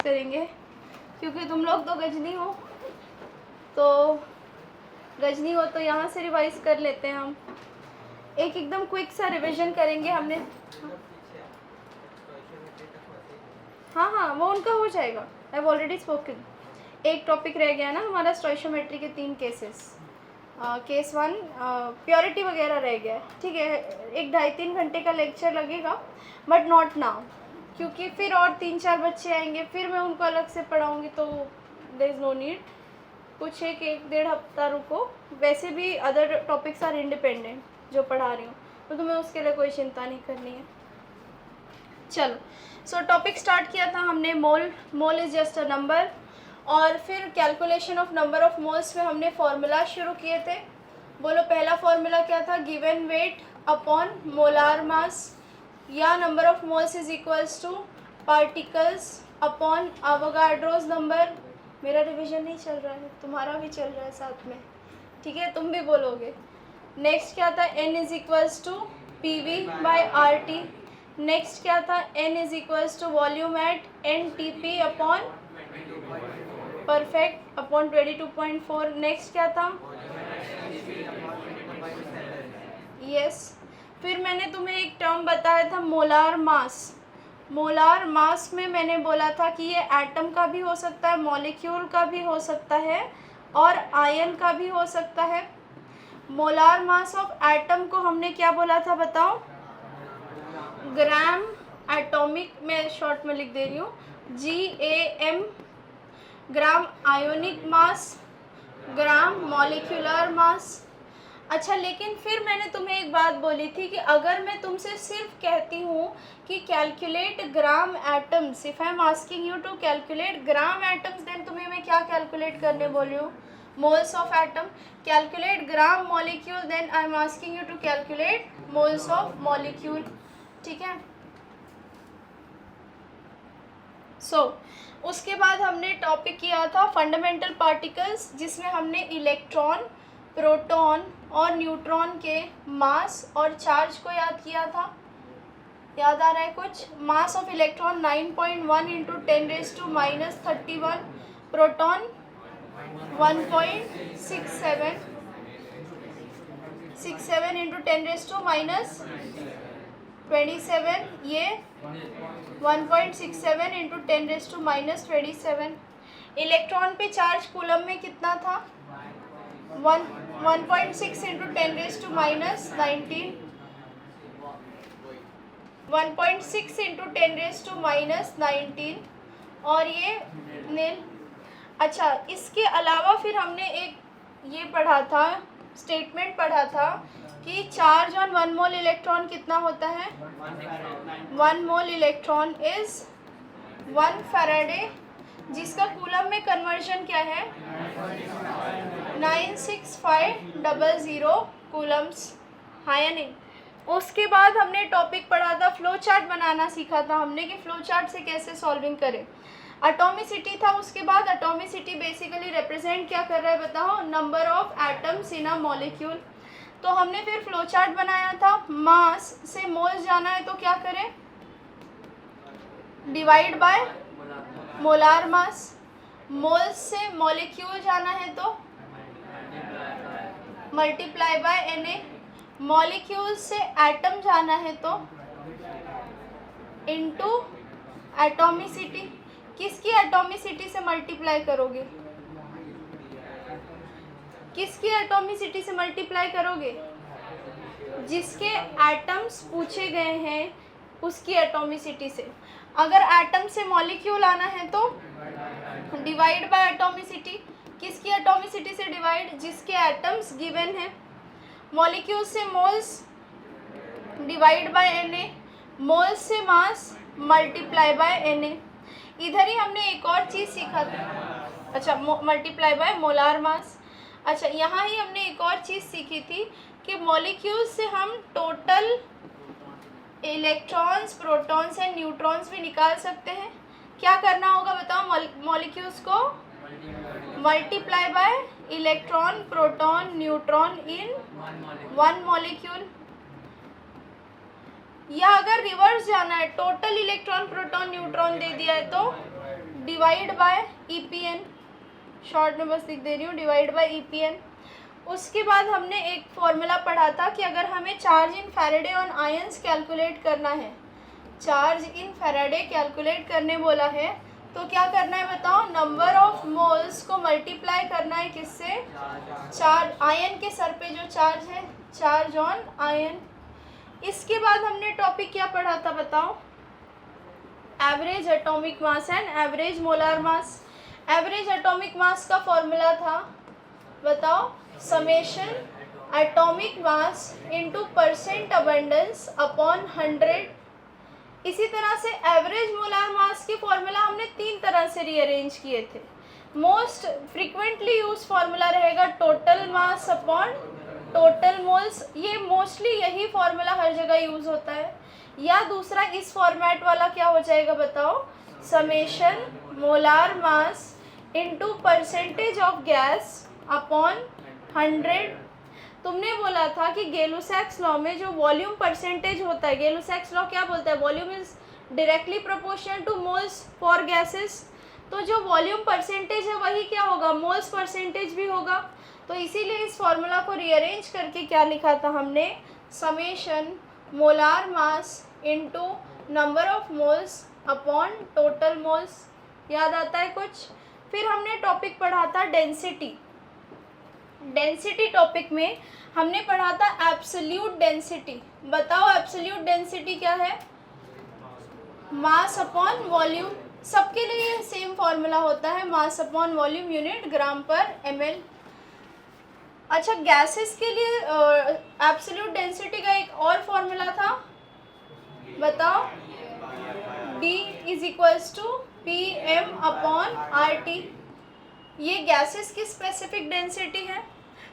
करेंगे, क्योंकि तुम लोग तो गजनी हो, तो यहाँ से रिवाइज कर लेते हैं हम। एकदम क्विक सा रिवीजन करेंगे हमने। हाँ वो उनका हो जाएगा, आई हैव ऑलरेडी स्पोकन। एक टॉपिक रह गया ना हमारा, स्टोइशियोमेट्री के 3 केसेस। केस 1 प्योरिटी वगैरह रह गया है, ठीक है। 1-2.5-3 घंटे का लेक्चर लगेगा, बट नॉट नाउ, क्योंकि फिर और 3-4 बच्चे आएंगे, फिर मैं उनको अलग से पढ़ाऊँगी, तो देयर इज़ नो नीड। कुछ 1-1.5 हफ्ता रुको। वैसे भी अदर टॉपिक्स आर इंडिपेंडेंट जो पढ़ा रही हूँ, तो तुम्हें उसके लिए कोई चिंता नहीं करनी है। चलो, सो टॉपिक स्टार्ट किया था हमने मोल इज़ जस्ट अ नंबर, और फिर calculation of number of moles में हमने फॉर्मूला शुरू किए थे। बोलो पहला फॉर्मूला क्या था? Given weight upon molar mass, या number of moles is equals to particles upon Avogadro's number. मेरा रिवीजन नहीं चल रहा है, तुम्हारा भी चल रहा है साथ में, ठीक है, तुम भी बोलोगे। नेक्स्ट क्या था? n is equals to P V by R T. Next क्या था? n is equals to volume at N T P upon perfect upon 22.4। Next क्या था? यस फिर मैंने तुम्हें एक टर्म बताया था मोलार मास। मोलार मास में मैंने बोला था कि ये एटम का भी हो सकता है, मॉलिक्यूल का भी हो सकता है, और आयन का भी हो सकता है। मोलार मास ऑफ एटम को हमने क्या बोला था बताओ? ग्राम एटॉमिक, मैं शॉर्ट में लिख दे रही हूँ, GAM। ग्राम आयोनिक मास, ग्राम मॉलिक्यूलर मास। अच्छा, लेकिन फिर मैंने तुम्हें एक बात बोली थी कि अगर मैं तुमसे सिर्फ कहती हूँ कि calculate gram atoms, if I am asking you to calculate gram atoms, then तुम्हें मैं क्या कैलकुलेट करने बोली हूँ? Moles of atom. Calculate gram molecule, then I am asking you to calculate moles of molecule, ठीक है। उसके बाद हमने टॉपिक किया था फंडामेंटल पार्टिकल्स, जिसमें हमने इलेक्ट्रॉन, प्रोटॉन और न्यूट्रॉन के मास और चार्ज को याद किया था। याद आ रहा है कुछ? Mass of electron 9.1 into 10⁻³ proton 1.67 into 10⁻27, ये 1.67 इंटू 10⁻27। इलेक्ट्रॉन पे चार्ज कूलम में कितना था? 1.6 इंटू 10⁻19, 1.6 इंटू 10⁻19, और ये नील। अच्छा, इसके अलावा फिर हमने एक ये पढ़ा था, स्टेटमेंट पढ़ा था कि चार्ज ऑन 1 मोल इलेक्ट्रॉन कितना होता है? 1 मोल इलेक्ट्रॉन इज 1 फैराडे, जिसका कूलम में कन्वर्जन क्या है? 96500 कूलम्स, हाँ या नहीं? उसके बाद हमने टॉपिक पढ़ा था, फ्लो चार्ट बनाना सीखा था हमने कि फ्लो चार्ट से कैसे सॉल्विंग करें। एटॉमिसिटी था उसके बाद। एटॉमिसिटी बेसिकली रिप्रेजेंट क्या कर रहा है बताओ? Number of atoms in a molecule. तो हमने फिर फ्लो चार्ट बनाया था। मास से मोल्स जाना है तो क्या करें? Divide by molar mass. Moles से मॉलिक्यूल जाना है तो मल्टीप्लाई बाय Na। मॉलिक्यूल से एटम जाना है तो इनटू एटॉमिसिटी। किसकी एटॉमिसिटी से मल्टीप्लाई करोगे? किसकी एटॉमिसिटी से मल्टीप्लाई करोगे? जिसके एटम्स पूछे गए हैं उसकी एटॉमिसिटी से। अगर एटम से मॉलिक्यूल आना है तो डिवाइड बाय एटॉमिसिटी। किसकी एटॉमिसिटी से डिवाइड? जिसके एटम्स गिवन है। मॉलिक्यूल से moles divide by Na। Moles से मास मल्टीप्लाई बाय Na। इधर ही हमने एक और चीज़ सीखा था। अच्छा, मल्टीप्लाई बाय मोलार मास। अच्छा, यहाँ ही हमने एक और चीज़ सीखी थी कि मॉलिक्यूल्स से हम total electrons, protons and neutrons भी निकाल सकते हैं। क्या करना होगा बताओ? मॉलिक्यूल्स को multiply by electron, proton, neutron in 1 molecule. या अगर रिवर्स जाना है, टोटल इलेक्ट्रॉन, प्रोटॉन, न्यूट्रॉन दे दिया है तो डिवाइड बाय EPN, शॉर्ट में बस लिख दे रही हूँ, डिवाइड बाय EPN। उसके बाद हमने एक फॉर्मूला पढ़ा था कि अगर हमें charge in Faraday on ions calculate करना है, चार्ज इन फैराडे कैलकुलेट करने बोला है, तो क्या करना है बताओ, नंबर ऑफ मोल्स को मल्टीप्लाई करना है किससे, चार्ज आयन के सर पे जो चार्ज है, चार्ज ऑन आयन। इसके बाद हमने टॉपिक क्या पढ़ा था बताओ, average atomic mass and average molar mass. Average atomic mass का फॉर्मूला था बताओ, summation atomic mass into percent abundance upon 100। इसी तरह से एवरेज मोलार मास के फॉर्मूला हमने 3 तरह से रीअरेंज किए थे। मोस्ट फ्रीक्वेंटली यूज फॉर्मूला रहेगा total mass upon total moles, ये मोस्टली यही फॉर्मूला हर जगह यूज होता है। या दूसरा इस फॉर्मेट वाला क्या हो जाएगा बताओ, summation molar mass into percentage of gas upon 100। तुमने बोला था कि गेलुसैक्स लॉ में जो वॉल्यूम परसेंटेज होता है, गेलुसैक्स लॉ क्या बोलता है, volume is directly proportional two moles for gases. तो जो वॉल्यूम परसेंटेज है वही क्या होगा, मोल्स परसेंटेज भी होगा। तो इसीलिए इस फॉर्मूला को रीअरेंज करके क्या लिखा था हमने, summation molar mass into number of moles upon total moles. याद आता है कुछ? फिर हमने टॉपिक पढ़ा था डेंसिटी। डेंसिटी टॉपिक में हमने पढ़ा था एब्सोल्यूट डेंसिटी। बताओ एब्सोल्यूट डेंसिटी क्या है, मास अपॉन वॉल्यूम। सबके लिए सेम फॉर्मूला होता है, मास अपॉन वॉल्यूम यूनिट ग्राम पर ml। अच्छा, गैसेस के लिए एब्सोल्यूट डेंसिटी का एक और फॉर्मूला था, बताओ, D is equals to PM upon RT। ये गैसेस की स्पेसिफिक डेंसिटी है।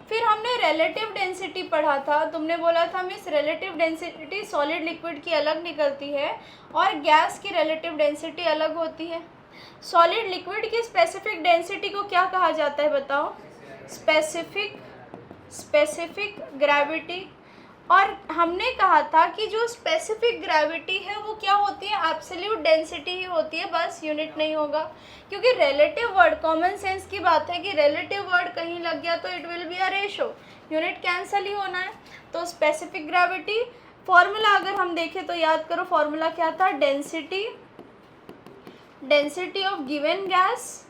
फिर हमने रिलेटिव डेंसिटी पढ़ा था। तुमने बोला था miss relative density solid liquid की अलग निकलती है और गैस की रिलेटिव डेंसिटी अलग होती है। सॉलिड लिक्विड की स्पेसिफिक डेंसिटी को क्या कहा जाता है बताओ, स्पेसिफिक ग्रेविटी। और हमने कहा था कि जो स्पेसिफिक ग्रेविटी है वो क्या होती है, एब्सोल्यूट डेंसिटी ही होती है, बस यूनिट नहीं होगा। क्योंकि रिलेटिव वर्ड, कॉमन सेंस की बात है कि रिलेटिव वर्ड कहीं लग गया तो it will be a ratio, unit cancel ही होना है। तो स्पेसिफिक ग्रेविटी फॉर्मूला अगर हम देखें तो याद करो, फॉर्मूला क्या था, density of given gas,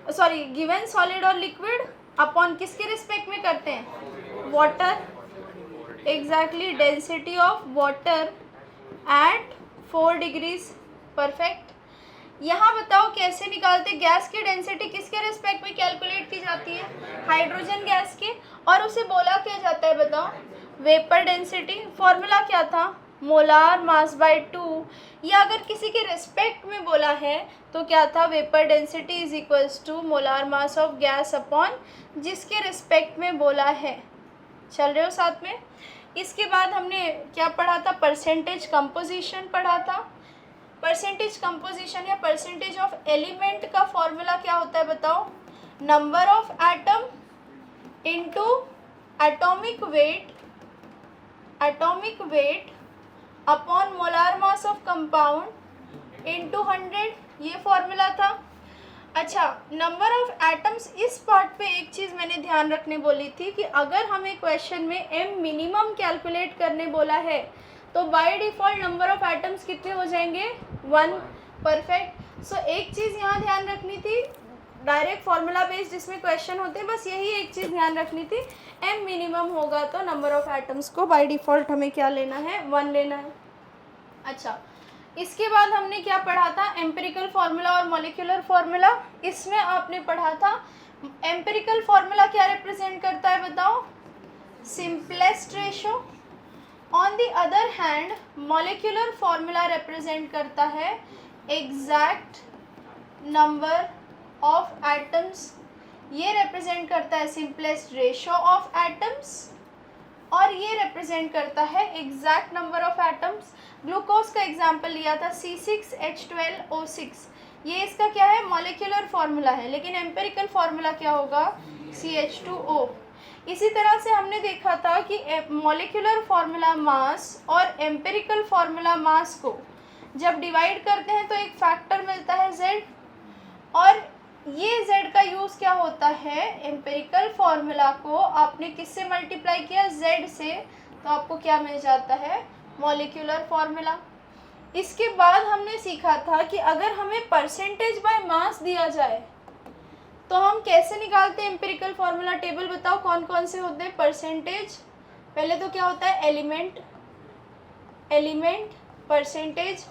sorry given solid और लिक्विड अपॉन किसके रिस्पेक्ट में करते हैं, water. Exactly, density of water at 4 degrees. Perfect. यहाँ बताओ कैसे निकालते, गैस की डेंसिटी किसके रिस्पेक्ट में कैलकुलेट की जाती है, हाइड्रोजन गैस के, और उसे बोला क्या जाता है बताओ, वेपर डेंसिटी। फॉर्मूला क्या था, मोलार मास बाय 2, या अगर किसी के रिस्पेक्ट में बोला है तो क्या था, vapour density is equals to molar mass of gas upon जिसके रिस्पेक्ट में बोला है। चल रहे हो साथ में? इसके बाद हमने क्या पढ़ा था, परसेंटेज कंपोजिशन पढ़ा था। परसेंटेज कंपोजिशन या परसेंटेज ऑफ एलिमेंट का फॉर्मूला क्या होता है बताओ, number of atom into atomic weight upon molar mass of compound into 100, ये फॉर्मूला था। अच्छा, नंबर ऑफ एटम्स, इस पार्ट पे एक चीज़ मैंने ध्यान रखने बोली थी कि अगर हमें क्वेश्चन में m मिनिमम कैलकुलेट करने बोला है तो by default number of atoms कितने हो जाएंगे, 1। परफेक्ट। सो एक चीज़ यहाँ ध्यान रखनी थी, डायरेक्ट फार्मूला बेस्ड जिसमें क्वेश्चन होते हैं, बस यही एक चीज़ ध्यान रखनी थी, m मिनिमम होगा तो नंबर ऑफ एटम्स को बाय डिफ़ॉल्ट हमें क्या लेना है, 1 लेना है। अच्छा, इसके बाद हमने क्या पढ़ा था, एम्पिरिकल फार्मूला और मॉलिक्यूलर फार्मूला। इसमें आपने पढ़ा था एम्पिरिकल फार्मूला क्या रिप्रेजेंट करता है बताओ, simplest ratio. On the other hand molecular formula represent करता है एग्जैक्ट नंबर ऑफ एटम्स। ये रिप्रेजेंट करता है सिंपलेस्ट रेशो ऑफ एटम्स और ये रिप्रेजेंट करता है exact number of atoms. Glucose का एग्जांपल लिया था C6H12O6, ये इसका क्या है, मॉलिक्यूलर फार्मूला है, लेकिन एम्पिरिकल फार्मूला क्या होगा, CH2O। इसी तरह से हमने देखा था कि मॉलिक्यूलर फार्मूला मास और एम्पिरिकल फार्मूला मास को जब डिवाइड करते हैं तो एक फैक्टर मिलता है Z, क्या होता है, एम्पिरिकल फॉर्मूला को आपने किससे मल्टीप्लाई किया, z से, तो आपको क्या मिल जाता है, मॉलिक्यूलर फॉर्मूला। इसके बाद हमने सीखा था कि अगर हमें परसेंटेज बाय मास दिया जाए तो हम कैसे निकालते हैं एम्पिरिकल फॉर्मूला। टेबल बताओ कौन कौन से होते हैं। परसेंटेज, पहले तो क्या होता है, element, percentage,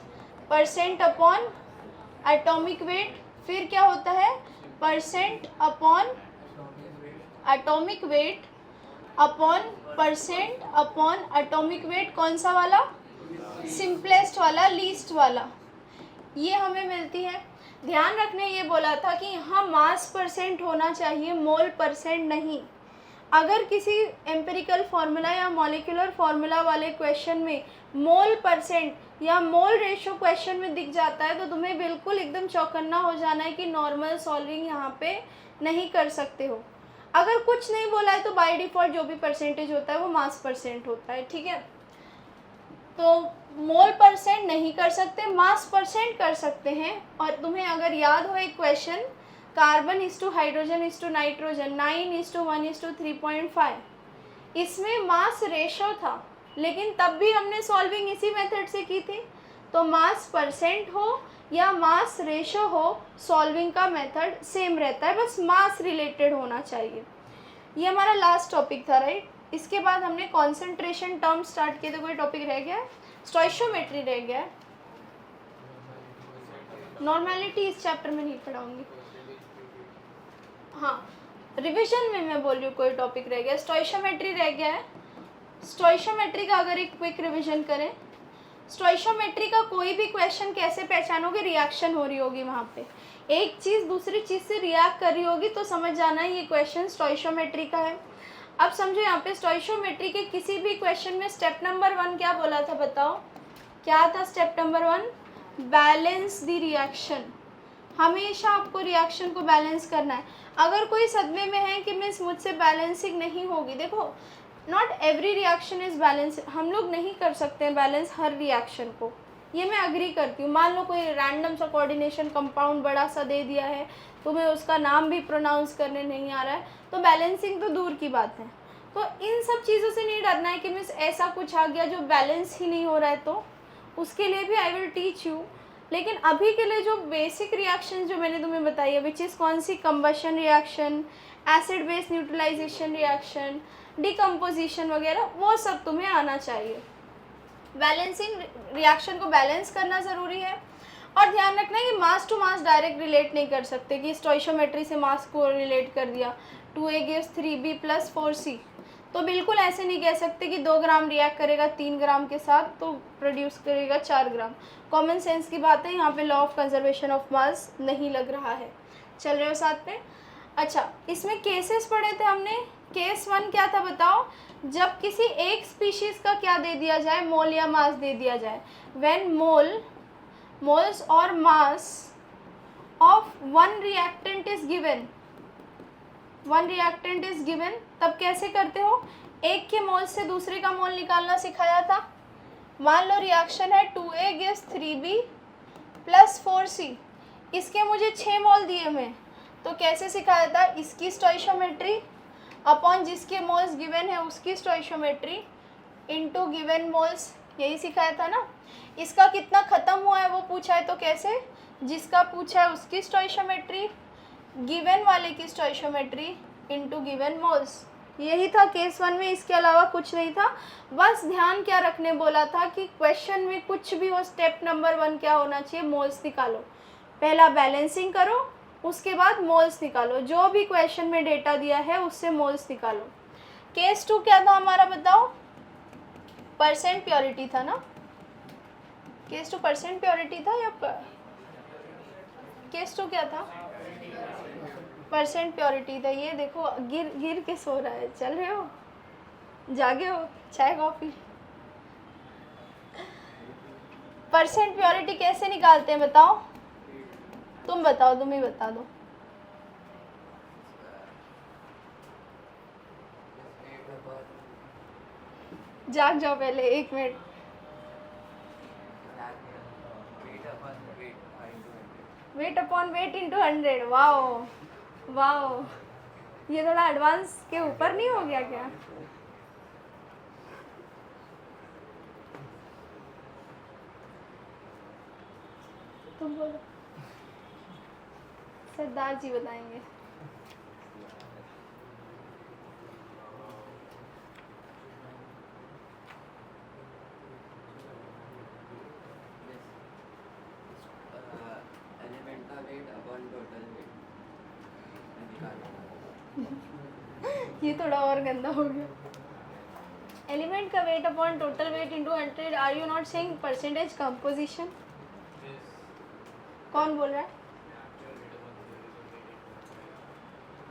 percent upon atomic weight, फिर क्या होता है, percent upon atomic weight upon percent upon atomic weight, कौन सा वाला, सिंपलेस्ट वाला, लीस्ट वाला, ये हमें मिलती है। ध्यान रखने ये बोला था कि यहाँ मास परसेंट होना चाहिए, मोल परसेंट नहीं। अगर किसी एम्पिरिकल फार्मूला या मॉलिक्यूलर फार्मूला वाले क्वेश्चन में मोल परसेंट या मोल रेशो क्वेश्चन में दिख जाता है तो तुम्हें बिल्कुल एकदम चौकन्ना हो जाना है कि नॉर्मल सॉल्विंग यहाँ पे नहीं कर सकते हो। अगर कुछ नहीं बोला है तो बाय डिफ़ॉल्ट जो भी परसेंटेज होता है वो मास परसेंट होता है, ठीक है। तो मोल परसेंट नहीं कर सकते, मास परसेंट कर सकते हैं। और तुम्हें अगर याद हो एक question, carbon is to hydrogen is to nitrogen 9:1:3.5, इसमें मास रेशो था, लेकिन तब भी हमने सॉल्विंग इसी मेथड से की थी। तो मास परसेंट हो या मास रेशो हो, सॉल्विंग का मेथड सेम रहता है, बस मास रिलेटेड होना चाहिए। ये हमारा लास्ट टॉपिक था, राइट। इसके बाद हमने कॉन्सेंट्रेशन टर्म स्टार्ट किए थे। कोई टॉपिक रह गया है, स्टोइशियोमेट्री रह गया है, नॉर्मेलिटी इस चैप्टर में नहीं पढ़ाऊंगी। हाँ, रिवीजन में मैं बोल रही हूँ कोई टॉपिक रह गया, स्टोइशियोमेट्री रह गया है। स्टोइशियोमेट्री का अगर एक क्विक रिवीजन करें, स्टोइशियोमेट्री का कोई भी क्वेश्चन कैसे पहचानोगे, रिएक्शन हो रही होगी वहाँ पे, एक चीज़ दूसरी चीज़ से रिएक्ट कर रही होगी तो समझ जाना है ये क्वेश्चन स्टोइशियोमेट्री का है। अब समझो यहाँ पे स्टोइशियोमेट्री के किसी भी क्वेश्चन में स्टेप नंबर 1 क्या बोला था, बताओ क्या था step number 1, balance the reaction. हमेशा आपको रिएक्शन को बैलेंस करना है। अगर कोई सदमे में है कि मीन्स मुझसे बैलेंसिंग नहीं होगी, देखो not every reaction is balance, हम लोग नहीं कर सकते हैं बैलेंस हर रिएक्शन को, ये मैं अग्री करती हूँ। मान लो कोई रैंडम सा कोऑर्डिनेशन कंपाउंड बड़ा सा दे दिया है, तुम्हें उसका नाम भी प्रोनाउंस करने नहीं आ रहा है, तो बैलेंसिंग तो दूर की बात है। तो इन सब चीज़ों से नहीं डरना है कि मीन्स ऐसा कुछ आ गया जो बैलेंस ही नहीं हो रहा है, तो उसके लिए भी आई विल टीच यू। लेकिन अभी के लिए जो बेसिक रिएक्शन जो मैंने तुम्हें बताई है, विच इज़ कौन सी, combustion reaction, acid base neutralization reaction, decomposition वगैरह, वो सब तुम्हें आना चाहिए। बैलेंसिंग रिएक्शन को बैलेंस करना ज़रूरी है। और ध्यान रखना है कि मास टू मास डायरेक्ट रिलेट नहीं कर सकते कि स्टोइशियोमेट्री से मास को रिलेट कर दिया, 2A gives 3B + 4C, तो बिल्कुल ऐसे नहीं कह सकते कि 2 ग्राम रिएक्ट करेगा 3 ग्राम के साथ तो प्रोड्यूस करेगा 4 ग्राम। कॉमन सेंस की बात है, यहाँ पे law of conservation of mass नहीं लग रहा है। चल रहे हो साथ में। अच्छा, इसमें केसेस पढ़े थे हमने। केस 1 क्या था बताओ, जब किसी एक स्पीशीज़ का क्या दे दिया जाए, मोल या मास दे दिया जाए, व्हेन मोल्स और mass of one reactant is given, तब कैसे करते हो, एक के मोल से दूसरे का मोल निकालना सिखाया था। मान लो रिएक्शन है 2A gives 3B + 4C, इसके मुझे 6 मोल दिए हुए, तो कैसे सिखाया था, इसकी स्टोइशियोमेट्री अपॉन जिसके मोल्स गिवन है उसकी स्टोइशियोमेट्री इनटू गिवन मोल्स, यही सिखाया था ना। इसका कितना ख़त्म हुआ है वो पूछा है, तो कैसे, जिसका पूछा है उसकी स्टोइशियोमेट्री, गिवन वाले की स्टोइशियोमेट्री इनटू गिवन मोल्स, यही था केस 1 में। इसके अलावा कुछ नहीं था। बस ध्यान क्या रखने बोला था कि क्वेश्चन में कुछ भी हो, स्टेप नंबर 1 क्या होना चाहिए, मोल्स निकालो। पहला बैलेंसिंग करो, उसके बाद मोल्स निकालो, जो भी क्वेश्चन में डेटा दिया है उससे मोल्स निकालो। केस 2 क्या था हमारा बताओ, परसेंट प्योरिटी था ना। केस 2 परसेंट प्योरिटी था या केस 2 क्या था, परसेंट प्योरिटी था। ये देखो गिर के सो रहा है, चल रहे हो, जागे हो, चाय कॉफी। परसेंट प्योरिटी कैसे निकालते हैं बताओ, तुम बताओ, तुम ही बता दो। जाग जाओ पहले 1 minute. Weight upon weight into 100, wow wow, ये थोड़ा एडवांस के ऊपर नहीं हो गया क्या? तुम बोलो, सरदार जी बताएंगे। एलिमेंट का वेट अपॉन टोटल वेट। ये थोड़ा और गंदा हो गया। एलिमेंट का weight upon total weight into 100, are you not saying percentage composition? कौन बोल रहा है?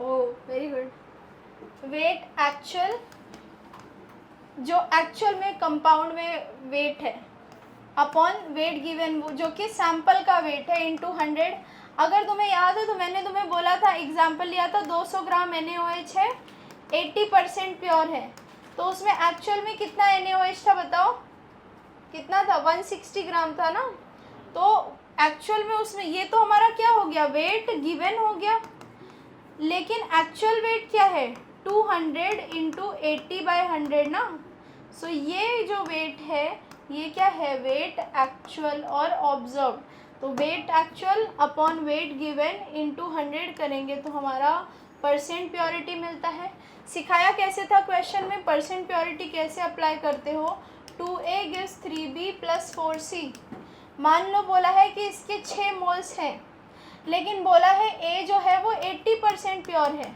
Oh very good. Weight actual, जो एक्चुअल में कंपाउंड में वेट है, अपॉन वेट गिवन जो कि सैंपल का वेट है इनटू 100। अगर तुम्हें याद है तो मैंने तुम्हें बोला था, एग्जांपल लिया था 200 ग्राम NaOH है, 80% प्योर है, तो उसमें एक्चुअल में कितना NaOH था बताओ? कितना था? 160 ग्राम था ना। तो एक्चुअल में उसमें ये तो हमारा क्या हो गया, वेट गिवन हो गया, लेकिन एक्चुअल वेट क्या है? 200 इंटू 80/100 ना। सो ये जो वेट है ये क्या है? वेट एक्चुअल और ऑब्जर्व। तो weight actual upon weight given into 100 करेंगे तो हमारा परसेंट प्योरिटी मिलता है। सिखाया कैसे था क्वेश्चन में? परसेंट प्योरिटी कैसे अप्लाई करते हो? 2A gives 3B + 4C। मान लो बोला है कि इसके 6 मोल्स हैं, लेकिन बोला है A जो है वो 80% प्योर है,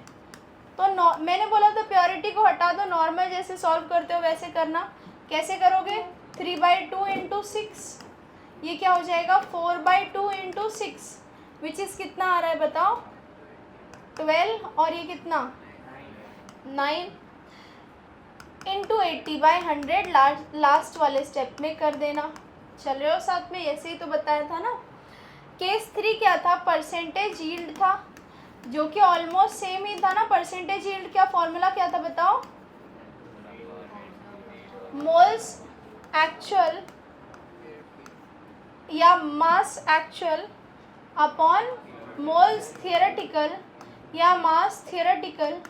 तो मैंने बोला था प्योरिटी को हटा दो, नॉर्मल जैसे सॉल्व करते हो वैसे करना। कैसे करोगे? 3/2 इंटू 6, ये क्या हो जाएगा? 4/2 इंटू 6, विच इज़ कितना आ रहा है बताओ? 12, और ये कितना? 9 इंटू 80/100 लास्ट वाले स्टेप में कर देना। चल रहे हो साथ में? ऐसे ही तो बताया था ना। केस 3 क्या था? परसेंटेज यील्ड था, जो कि ऑलमोस्ट सेम ही था ना। परसेंटेज यील्ड क्या फॉर्मूला क्या था बताओ? मोल्स एक्चुअल या मास एक्चुअल अपॉन मोल्स थियोरेटिकल या मास थियोरेटिकल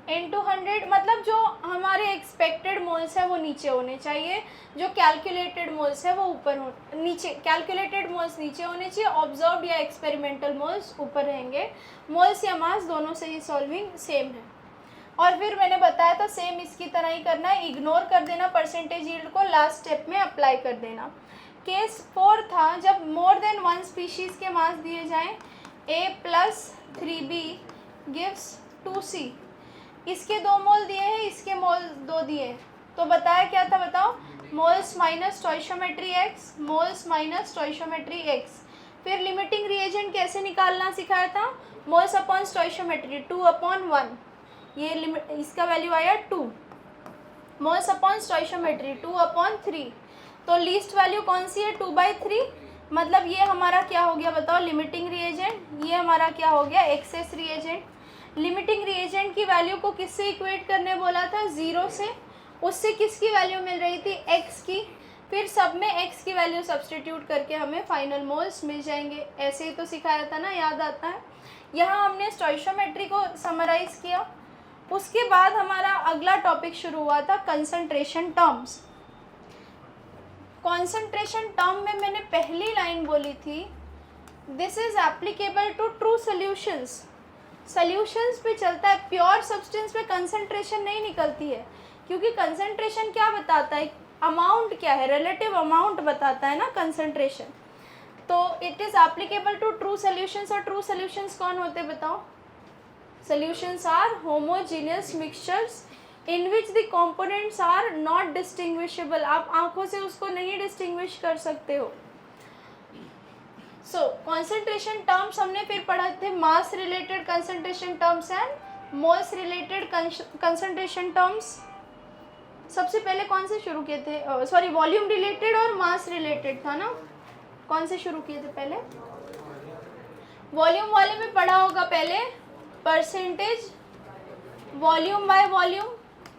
इंटू 100। मतलब जो हमारे एक्सपेक्टेड मोल्स है वो नीचे होने चाहिए, जो कैलकुलेटेड मोल्स है वो ऊपर नीचे, कैलकुलेटेड मोल्स नीचे होने चाहिए, ऑब्जर्व्ड या एक्सपेरिमेंटल मोल्स ऊपर रहेंगे। मोल्स या मास दोनों से ही सॉल्विंग सेम है। और फिर मैंने बताया था सेम इसकी तरह ही करना है, इग्नोर कर देना परसेंटेज यील्ड को, लास्ट स्टेप में अप्लाई कर देना। केस 4 था जब मोर देन 1 स्पीशीज़ के मास दिए जाएं, A + 3B गिव्स 2C। इसके 2 मोल दिए हैं, इसके मोल 2 दिए हैं, तो बताया क्या था बताओ? Moles minus stoichiometry x, moles minus stoichiometry x। फिर लिमिटिंग रिएजेंट कैसे निकालना सिखाया था? मोल्स अपॉन स्टोइशियोमेट्री 2/1, ये इसका वैल्यू आया 2। मोल्स अपॉन स्टोइशियोमेट्री 2/3, तो लीस्ट वैल्यू कौन सी है? 2/3। मतलब ये हमारा क्या हो गया बताओ? Limiting reagent. ये हमारा क्या हो गया? Access reagent. लिमिटिंग रिएजेंट की वैल्यू को किससे इक्वेट करने बोला था? 0 से। उससे किसकी वैल्यू मिल रही थी? x की। फिर सब में x की वैल्यू सब्सटीट्यूट करके हमें फाइनल मोल्स मिल जाएंगे। ऐसे ही तो सिखाया था ना, याद आता है? यहाँ हमने स्टोइशियोमेट्री को समराइज़ किया। उसके बाद हमारा अगला टॉपिक शुरू हुआ था कंसंट्रेशन टर्म्स। कॉन्सेंट्रेशन टर्म में मैंने पहली लाइन बोली थी, this is applicable to true solutions. Solutions पे चलता है, प्योर सब्सटेंस पे कंसंट्रेशन नहीं निकलती है, क्योंकि कंसंट्रेशन क्या बताता है? अमाउंट क्या है? रिलेटिव अमाउंट बताता है ना कंसंट्रेशन। तो it is applicable to true solutions. और ट्रू सॉल्यूशंस कौन होते बताओ? Solutions are homogeneous mixtures in which the components are not distinguishable. आप आंखों से उसको नहीं डिस्टिंग्विश कर सकते हो। सो कॉन्सेंट्रेशन टर्म्स हमने फिर पढ़ा थे, mass related concentration terms and moles related concentration terms. सबसे पहले कौन से शुरू किए थे? सॉरी, वॉल्यूम रिलेटेड और मास रिलेटेड था ना। कौन से शुरू किए थे पहले? वॉल्यूम वाले में पढ़ा होगा पहले, परसेंटेज वॉल्यूम बाय वॉल्यूम।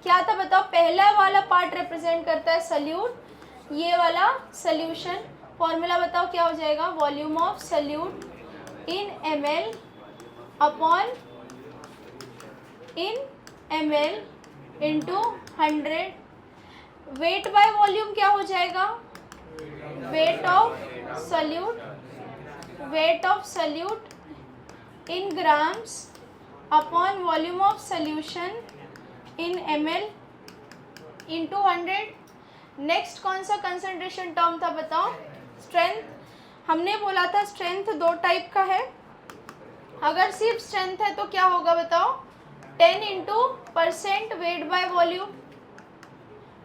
क्या था बताओ? पहला वाला पार्ट रिप्रेजेंट करता है सल्यूट, ये वाला सॉल्यूशन। फॉर्मूला बताओ क्या हो जाएगा? Volume of solute in ml upon in ml into 100। Weight by volume क्या हो जाएगा? Wait of salute in grams upon volume of solution in ml into 100। Next कौन सा कंसंट्रेशन टर्म था बताओ? स्ट्रेंथ। हमने बोला था स्ट्रेंथ दो टाइप का है। अगर सिर्फ स्ट्रेंथ है तो क्या होगा बताओ? 10 into percent weight by volume.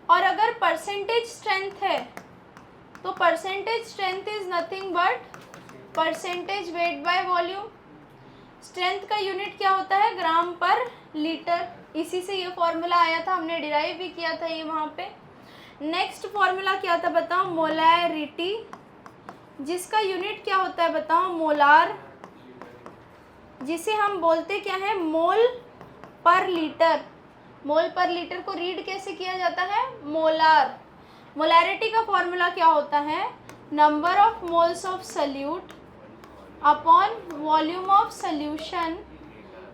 और अगर परसेंटेज स्ट्रेंथ है तो percentage strength is nothing but percentage weight by volume. Strength का यूनिट क्या होता है? ग्राम पर लीटर। इसी से ये फॉर्मूला आया था, हमने डिराइव भी किया था ये वहाँ पे। नेक्स्ट फॉर्मूला क्या था बताओ? मोलैरिटी, जिसका यूनिट क्या होता है बताओ? मोलार, जिसे हम बोलते क्या है? मोल पर लीटर। मोल पर लीटर को रीड कैसे किया जाता है? मोलार। मोलैरिटी का फॉर्मूला क्या होता है? Number of moles of solute upon volume of solution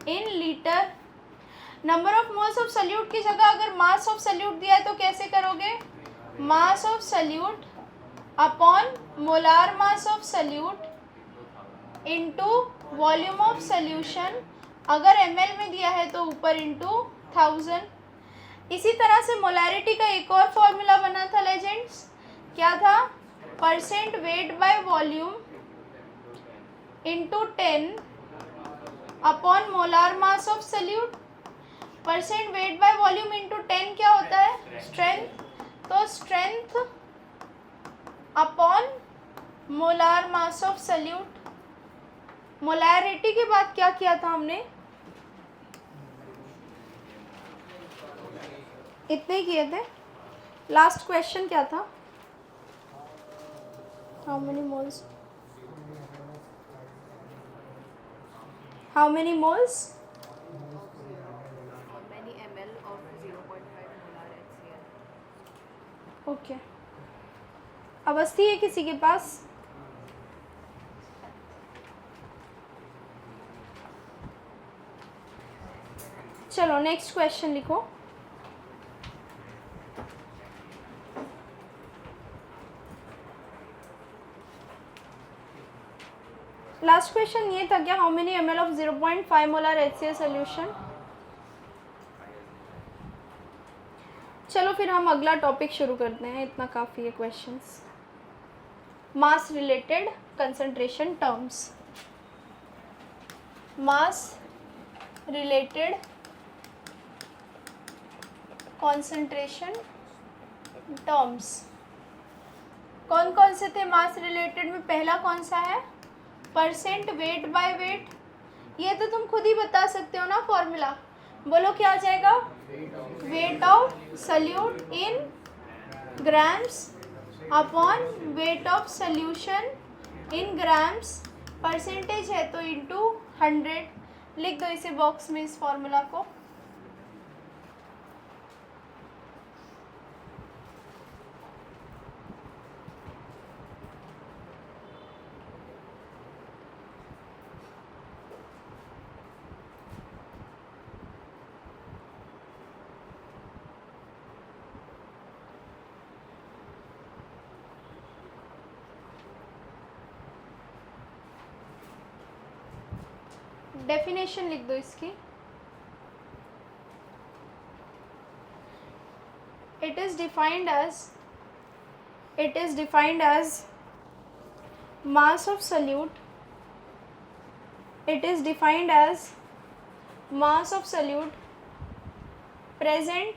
in litre. Number of moles of salute की जगह अगर मास ऑफ सल्यूट दिया है तो कैसे करोगे? मास of solute upon molar mass of salute into volume of solution. अगर ml में दिया है तो ऊपर इंटू 1000। इसी तरह से मोलैरिटी का एक और फॉर्मूला बना था लेजेंड्स। क्या था? Percent weight by volume into 10 upon molar mass of salute. Percent weight by volume into 10 क्या होता है? स्ट्रेंथ। तो strength upon molar mass of salute. Molarity के बाद क्या किया था हमने? इतने किए थे। लास्ट क्वेश्चन क्या था? How many moles? How many moles? many ml of 0.5 molar HCl. Okay. Awasthi है किसी के पास? चलो नेक्स्ट क्वेश्चन लिखो। लास्ट क्वेश्चन ये था क्या? How many ml of 0.5 molar HCl solution. चलो फिर हम अगला टॉपिक शुरू करते हैं, इतना काफ़ी है क्वेश्चंस। मास रिलेटेड कंसंट्रेशन टर्म्स। मास रिलेटेड कंसंट्रेशन टर्म्स कौन कौन से थे मास रिलेटेड में? पहला कौन सा है? Percent weight by wait. ये तो तुम खुद ही बता सकते हो ना फॉर्मूला। बोलो क्या आ जाएगा? Wait of salute in grams upon weight of solution in grams. Percentage है तो इंटू 100। लिख दो इसे बॉक्स में इस फॉर्मूला को। डेफिनेशन लिख दो इसकी। it is defined as mass of solute. It is defined as mass of solute present.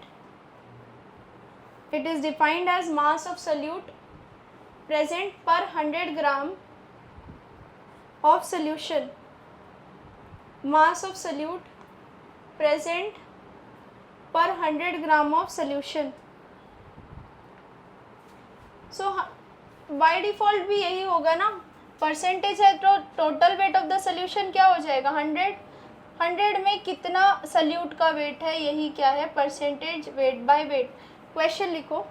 It is defined as mass of solute present per 100 gram of solution. Mass of solute present per 100 gram of solution. So by default भी यही होगा ना। Percentage है तो total weight of the solution क्या हो जाएगा? 100 में कितना सल्यूट का वेट है, यही क्या है? Percentage wait by wait. Question लिखो।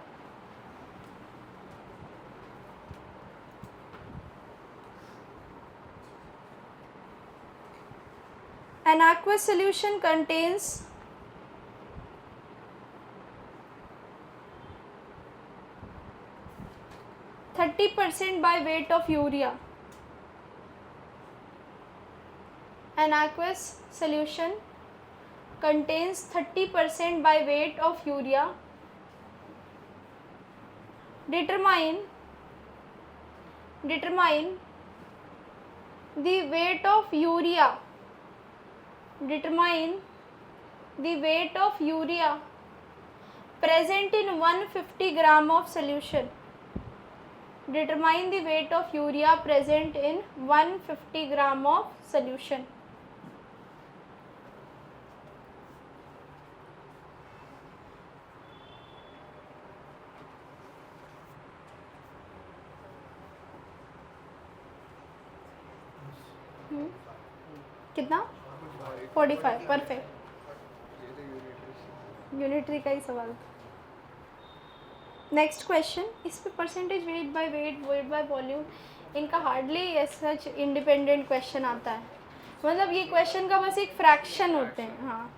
An aqueous solution contains 30% by weight of urea. An aqueous solution contains 30% by weight of urea. Determine the weight of urea. Determine the weight of urea present in 150 gram of solution. Determine the weight of urea present in 150 gram of solution. कितना 45 perfect. Unitary का ही सवाल था. Next question. इस पे percentage weight by volume इनका hardly सच independent question आता है. मतलब ये क्वेश्चन का बस एक फ्रैक्शन होते हैं. हाँ,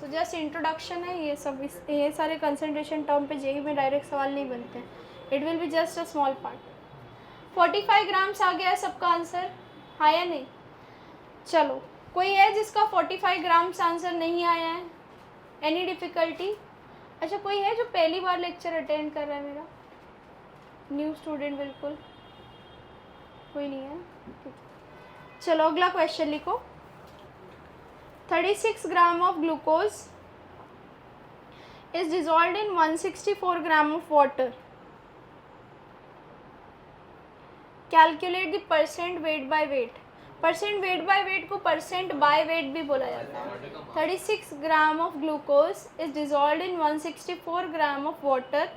सो जस्ट इंट्रोडक्शन है ये सब. ये सारे कंसंट्रेशन टर्म पे जेई में डायरेक्ट सवाल नहीं बनते हैं. It will be just a small part. 45 grams आ गया है सबका आंसर. हाँ या नहीं? चलो, कोई है जिसका 45 ग्राम्स आंसर नहीं आया है? Any difficulty? अच्छा, कोई है जो पहली बार लेक्चर अटेंड कर रहा है मेरा? न्यू स्टूडेंट बिल्कुल कोई नहीं है? चलो अगला क्वेश्चन लिखो. 36 gram of glucose is dissolved in 164 gram of water. Calculate the percent weight by wait. Percent weight by wait को परसेंट बाय वेट भी बोला जाता है. 36 gram of glucose is dissolved in 164 gram of water.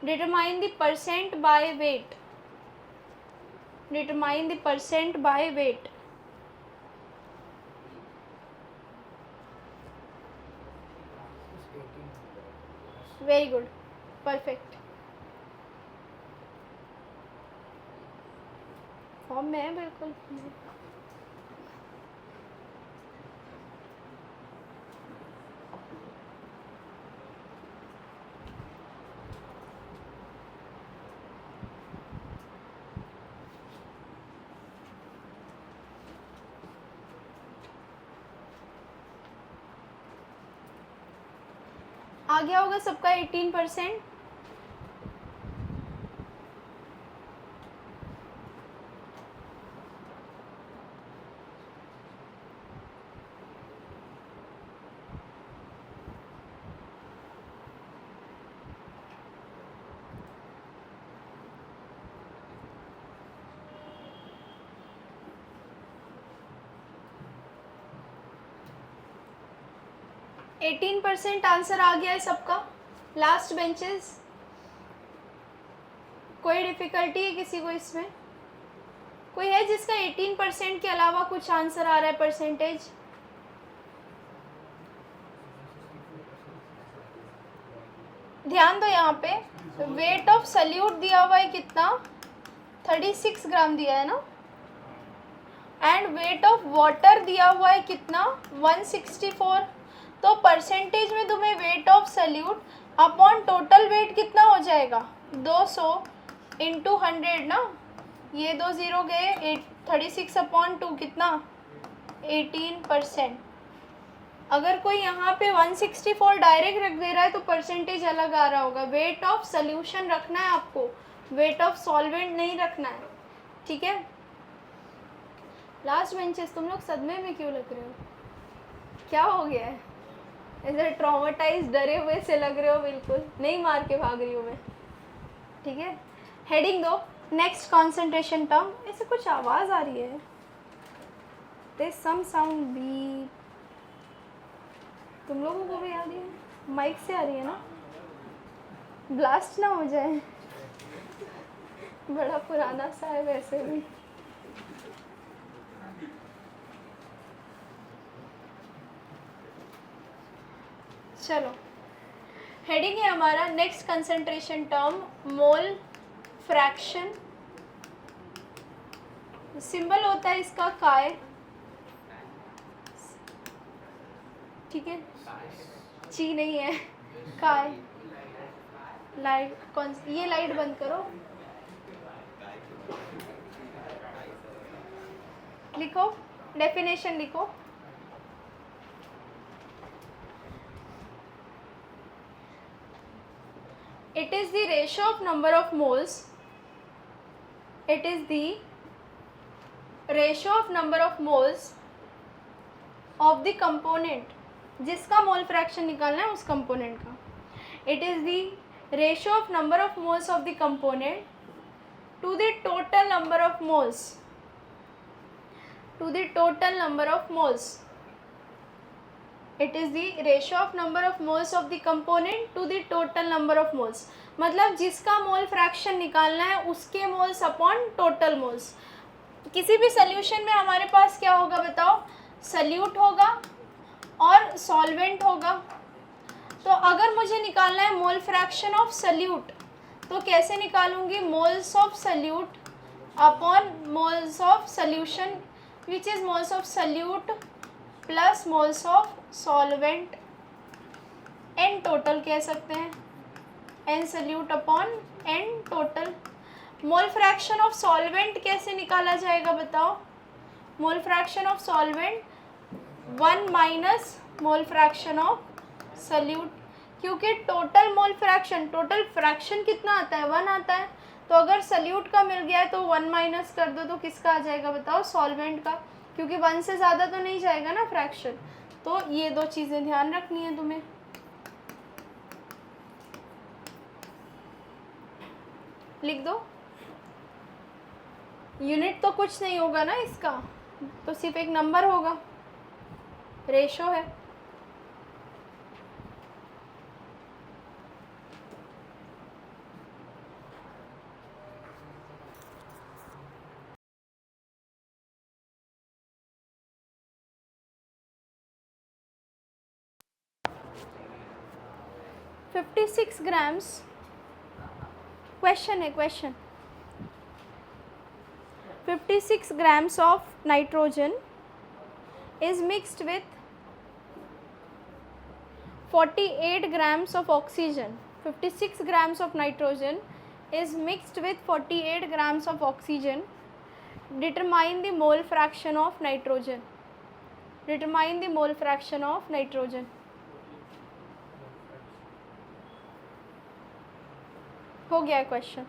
Determine the percent by weight. Determine the percent by weight. Very good, perfect. Form में है बिल्कुल. आ गया होगा सबका 18%. आंसर आ गया है सबका. Last benches. कोई डिफिकल्टी है किसी को इसमें? कोई है जिसका 18% के अलावा कुछ आंसर आ रहा है परसेंटेज? ध्यान दो यहाँ पे. वेट ऑफ सल्यूट दिया हुआ है कितना? 36 ग्राम दिया है ना. एंड वेट ऑफ वाटर दिया हुआ है कितना? 164. तो परसेंटेज में तुम्हें wait of solute upon total wait कितना हो जाएगा? 200 इंटू 100 ना. ये 2 0 गए. 36 अपॉन 2 कितना? 18%. अगर कोई यहाँ पे 164 डायरेक्ट रख दे रहा है तो परसेंटेज अलग आ रहा होगा. वेट ऑफ सल्यूशन रखना है आपको, वेट ऑफ सॉल्वेंट नहीं रखना है. ठीक है. लास्ट बेंचेस, तुम लोग सदमे में क्यों लग रहे हो? क्या हो गया है? ऐसे ट्रॉमेटाइज डरे हुए से लग रहे हो. बिल्कुल नहीं, मार के भाग रही हूँ मैं. ठीक है. हेडिंग दो. Next concentration term. ऐसे कुछ आवाज़ आ रही है. There some sound be. तुम लोगों को भी आ रही है? माइक से आ रही है ना? ब्लास्ट ना हो जाए. बड़ा पुराना सा है वैसे भी. चलो, हेडिंग है हमारा next concentration term mole fraction. Symbol होता है इसका काय. ठीक है, ची नहीं है, काय। लाइट कौन, ये लाइट बंद करो, लिखो डेफिनेशन लिखो। It is the ratio of number of moles. It is the ratio of number of moles of the component, जिसका मोल फ्रैक्शन निकालना है उस कंपोनेंट का। It is the ratio of number of moles of the component to the total number of moles. To the total number of moles. It is the ratio of number of moles of the component to the total number of moles. मतलब जिसका mole fraction निकालना है उसके moles upon total moles. किसी भी solution में हमारे पास क्या होगा बताओ, सल्यूट होगा और सॉल्वेंट होगा। तो अगर मुझे निकालना है मोल फ्रैक्शन ऑफ सल्यूट तो कैसे निकालूंगी, moles of solute upon moles of solution, which is moles of solute plus moles of solvent, n total कह सकते हैं, n solute upon n total. Mole fraction of solvent कैसे निकाला जाएगा बताओ, mole fraction of solvent 1 minus mole fraction of solute, क्योंकि total mole fraction, total fraction कितना आता है 1 आता है, तो अगर सल्यूट का मिल गया है तो 1 माइनस कर दो तो किसका आ जाएगा बताओ, सॉल्वेंट का, क्योंकि 1 से ज़्यादा तो नहीं जाएगा ना फ्रैक्शन। तो ये दो चीज़ें ध्यान रखनी है तुम्हें। लिख दो, यूनिट तो कुछ नहीं होगा ना इसका, तो सिर्फ एक नंबर होगा, रेशो है। $56 grams, क्वेश्चन है question, 56 grams of nitrogen is mixed with 48 grams of oxygen. 56 grams of nitrogen is mixed with 48 grams of oxygen. Determine the mole fraction of nitrogen. Determine the mole fraction of nitrogen. हो गया question.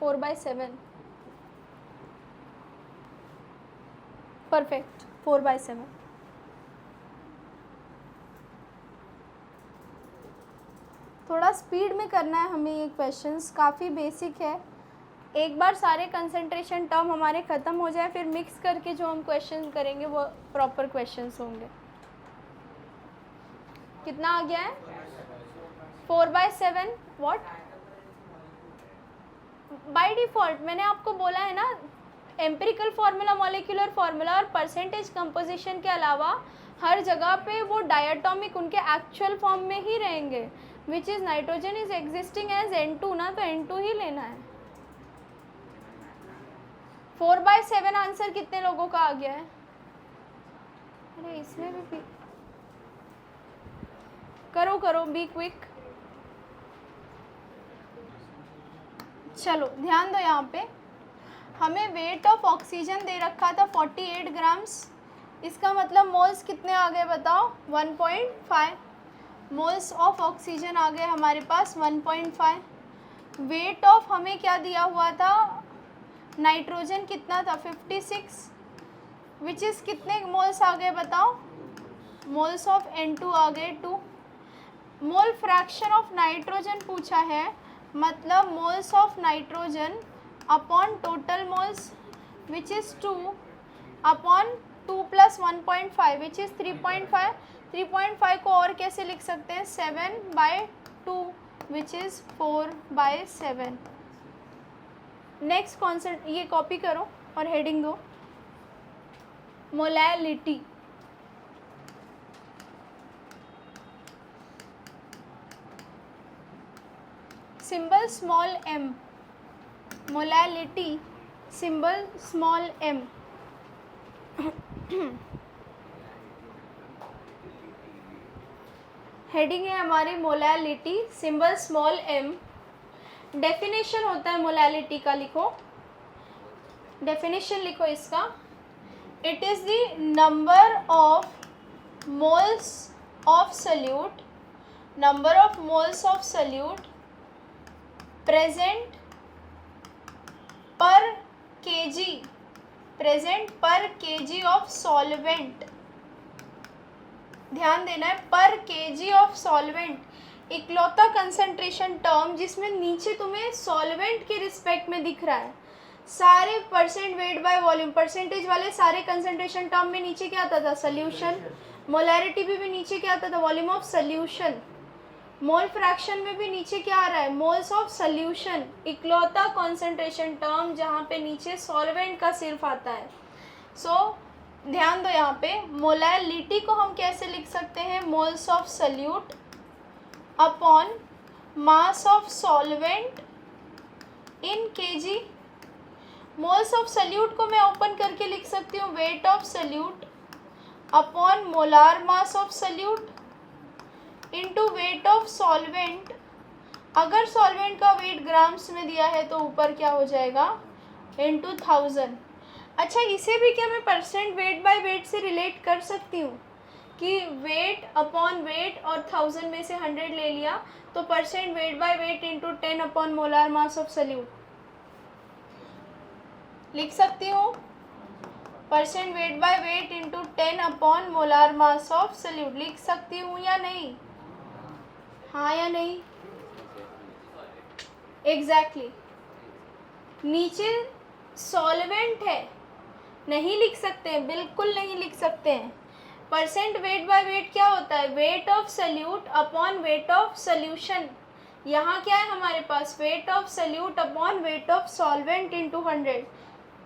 Four by seven, perfect, 4/7। थोड़ा speed में करना है हमें, ये questions काफ़ी basic है। एक बार सारे कंसंट्रेशन टर्म हमारे ख़त्म हो जाए फिर मिक्स करके जो हम क्वेश्चन करेंगे वो प्रॉपर क्वेश्चंस होंगे। कितना आ गया है, 4/7। व्हाट, बाय डिफ़ॉल्ट मैंने आपको बोला है ना, एम्पिरिकल फार्मूला, मॉलिक्यूलर फार्मूला और परसेंटेज कंपोजिशन के अलावा हर जगह पे वो डायटोमिक उनके एक्चुअल फॉर्म में ही रहेंगे, which is nitrogen is existing as N2 ना, तो N2 ही लेना है। 4/7 आंसर कितने लोगों का आ गया है? अरे इसमें भी करो करो, बी क्विक। चलो ध्यान दो, यहाँ पे हमें वेट ऑफ ऑक्सीजन दे रखा था 48 ग्राम्स, इसका मतलब मोल्स कितने आ गए बताओ, 1.5 मोल्स ऑफ ऑक्सीजन आ गए हमारे पास 1.5। वेट ऑफ हमें क्या दिया हुआ था, नाइट्रोजन कितना था 56, विच इज़ कितने मोल्स आ गए बताओ, मोल्स ऑफ N2 आ गए 2। मोल फ्रैक्शन ऑफ नाइट्रोजन पूछा है, मतलब moles of nitrogen upon total moles which is 2 upon 2 + 1.5 which is 3.5। 3.5 को और कैसे लिख सकते हैं, 7/2 विच इज़ 4/7। नेक्स्ट कॉन्सेप्ट, ये कॉपी करो और हेडिंग दो, molality. Symbol small m, molality symbol small m। Heading है हमारी molality symbol small m। Definition होता है मोलैलिटी का, लिखो डेफिनेशन लिखो इसका। It is the number of moles of salute, number of moles of solute present per KG, present per KG of solvent. ध्यान देना है, पर केजी ऑफ सॉल्वेंट इकलौता कंसंट्रेशन टर्म जिसमें नीचे तुम्हें सॉल्वेंट के रिस्पेक्ट में दिख रहा है। सारे percent weight by volume, percentage वाले सारे कंसंट्रेशन टर्म में नीचे क्या आता था, सोल्यूशन। मोलैरिटी भी नीचे क्या आता था, volume of solution. Mole fraction में भी नीचे क्या आ रहा है, मोल्स ऑफ सोल्यूशन। इकलौता कॉन्सेंट्रेशन टर्म जहाँ पे नीचे सॉल्वेंट का सिर्फ आता है। सो ध्यान दो यहाँ पे, मोलैलिटी को हम कैसे लिख सकते हैं, moles of solute upon mass of solvent in KG. Moles of salute को मैं ओपन करके लिख सकती हूँ wait of solute upon molar mass of salute into wait of solvent. अगर सॉल्वेंट का वेट ग्राम्स में दिया है तो ऊपर क्या हो जाएगा, इनटू 1000। अच्छा, इसे भी क्या मैं परसेंट वेट बाय वेट से रिलेट कर सकती हूँ कि वेट अपॉन वेट और 1000 में से 100 ले लिया तो percent weight by weight into 10 upon molar mass of salute लिख सकती हूँ। Percent weight by weight into 10 upon molar mass of salute लिख सकती हूँ या नहीं, हाँ या नहीं? एग्जैक्टली नीचे सॉल्वेंट है, नहीं लिख सकते हैं, बिल्कुल नहीं लिख सकते हैं। परसेंट वेट बाय वेट क्या होता है, weight of solute upon weight of solution. यहाँ क्या है हमारे पास, weight of solute upon weight of solvent into 100।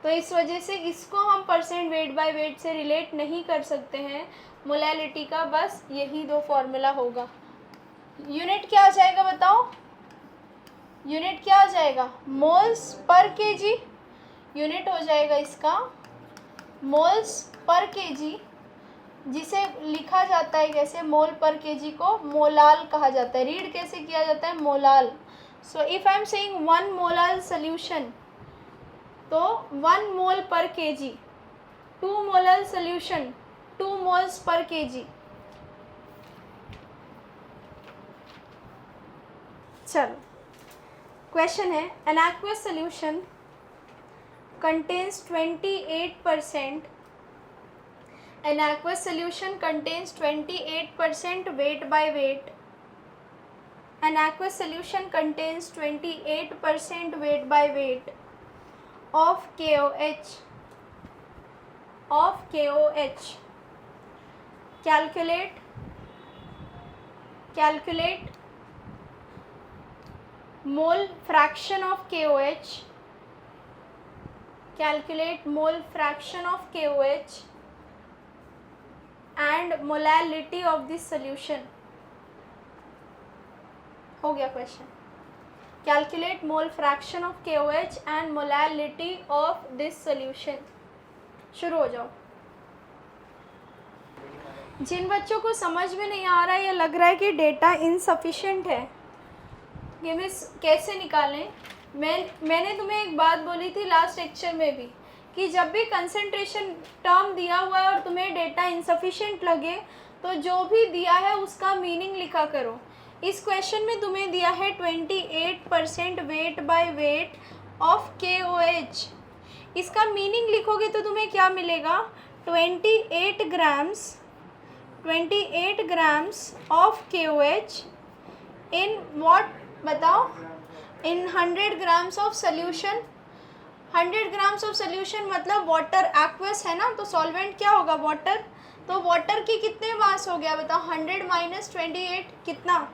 तो इस वजह से इसको हम परसेंट वेट बाय वेट से रिलेट नहीं कर सकते हैं। मोलैलिटी का बस यही दो फॉर्मूला होगा। यूनिट क्या आ जाएगा बताओ, यूनिट क्या आ जाएगा, मोल्स पर केजी। यूनिट हो जाएगा इसका मोल्स पर केजी, जिसे लिखा जाता है कैसे, मोल पर केजी को मोलाल कहा जाता है। रीड कैसे किया जाता है, molal. So if I am saying 1 molal solution तो 1 मोल पर KG, 2 molal solution 2 moles per KG. चलो क्वेश्चन है, N aqueous solution contains 28%, an aqueous solution contains 28% weight by weight, an aqueous solution contains 28% weight by weight of KOH, calculate mole fraction of KOH, calculate mole fraction of KOH and molality of this solution। हो गया question, calculate mole fraction of KOH and molality of this solution. शुरू हो जाओ। जिन बच्चों को समझ में नहीं आ रहा है या लग रहा है कि डेटा इनसफिशिएंट है कि मिस कैसे निकालें, मैंने तुम्हें एक बात बोली थी लास्ट लेक्चर में भी कि जब भी कंसंट्रेशन टर्म दिया हुआ है और तुम्हें डेटा इनसफिशिएंट लगे तो जो भी दिया है उसका मीनिंग लिखा करो। इस क्वेश्चन में तुम्हें दिया है 28% wait by weight of KOH। इसका मीनिंग लिखोगे तो तुम्हें क्या मिलेगा, 28 grams of KOH in what बताओ, इन 100 grams of solution. 100 grams of solution मतलब वाटर, एक्वस है ना, तो सॉल्वेंट क्या होगा, वाटर। तो वाटर की कितने मास हो गया बताओ, 100 माइनस 28 कितना,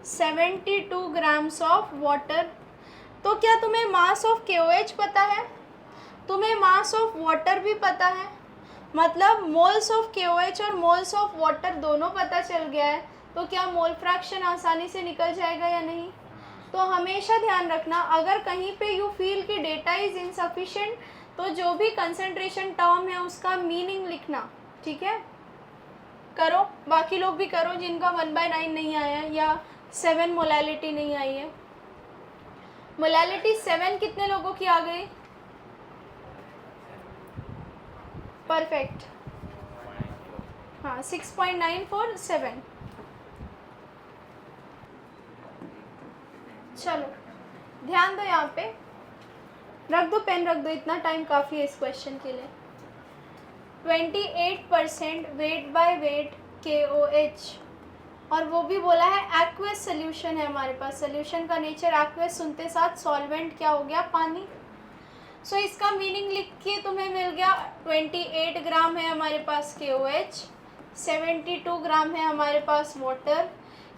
72 ग्राम्स ऑफ वाटर। तो क्या तुम्हें मास ऑफ KOH पता है, तुम्हें मास ऑफ वाटर भी पता है, मतलब मोल्स ऑफ KOH और मोल्स ऑफ वाटर दोनों पता चल गया है। तो क्या मोल फ्रैक्शन आसानी से निकल जाएगा या नहीं। तो हमेशा ध्यान रखना, अगर कहीं पे यू फील कि डेटा इज़ इनसफिशिएंट तो जो भी कंसंट्रेशन टर्म है उसका मीनिंग लिखना, ठीक है। करो, बाकी लोग भी करो जिनका 1/9 नहीं आया है या 7 मोलैलिटी नहीं आई है। मोलैलिटी 7 कितने लोगों की आ गई? परफेक्ट, हाँ 6.947। चलो ध्यान दो, यहाँ पे रख दो, पेन रख दो, इतना टाइम काफ़ी है इस क्वेश्चन के लिए। 28% वेट बाय वेट KOH, और वो भी बोला है एक्वेस सोल्यूशन है हमारे पास। सोल्यूशन का नेचर एक्वेस सुनते साथ सॉल्वेंट क्या हो गया? पानी। सो इसका मीनिंग लिख के तुम्हें मिल गया 28 ग्राम है हमारे पास KOH, 72 ग्राम है हमारे पास वाटर।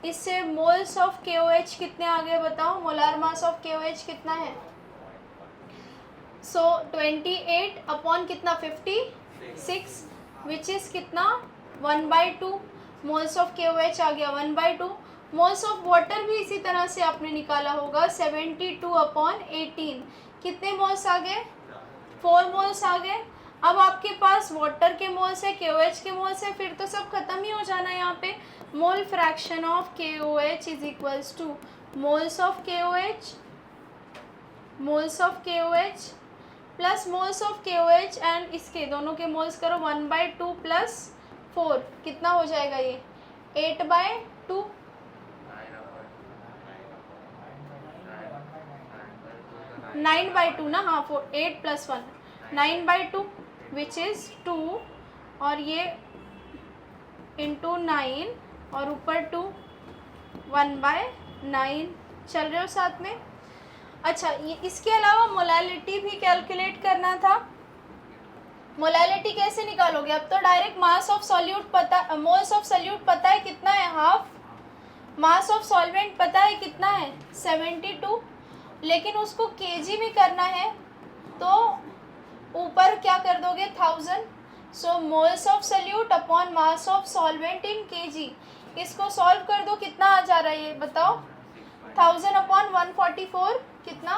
इससे मोल्स ऑफ KOH कितने आ गए बताओ? मोलार मास ऑफ KOH कितना है? सो 28 अपॉन कितना? 56, विच इज़ कितना? 1/2 मोल्स ऑफ KOH आ गया 1/2। मोल्स ऑफ वाटर भी इसी तरह से आपने निकाला होगा, 72 अपॉन 18, कितने मोल्स आ गए? 4 मोल्स आ गए। अब आपके पास वाटर के मोल्स है, KOH के मोल्स है, फिर तो सब खत्म ही हो जाना है यहाँ पे। मोल fraction of KOH is equals two moles of KOH plus moles of KOH and इसके दोनों के मोल्स करो 1/2 प्लस 4, कितना हो जाएगा ये? 8/2। नाइन बाई टू ना, हाँ 8 + 1 9/2 विच इज़ 2, और ये इंटू 9 और ऊपर 2, 1/9। चल रहे हो साथ में? अच्छा, ये इसके अलावा मोलैलिटी भी कैलकुलेट करना था। मोलैलिटी कैसे निकालोगे? अब तो डायरेक्ट मास ऑफ सॉल्यूट पता, मोल्स ऑफ सॉल्यूट पता है कितना है? हाफ। मास ऑफ सॉल्वेंट पता है कितना है? 72, लेकिन उसको केजी में करना है तो ऊपर क्या कर दोगे? 1000। So moles of solute upon mass of solvent in kg. इसको सॉल्व कर दो, कितना आ जा रहा है ये बताओ? 1000 अपॉन 144 कितना?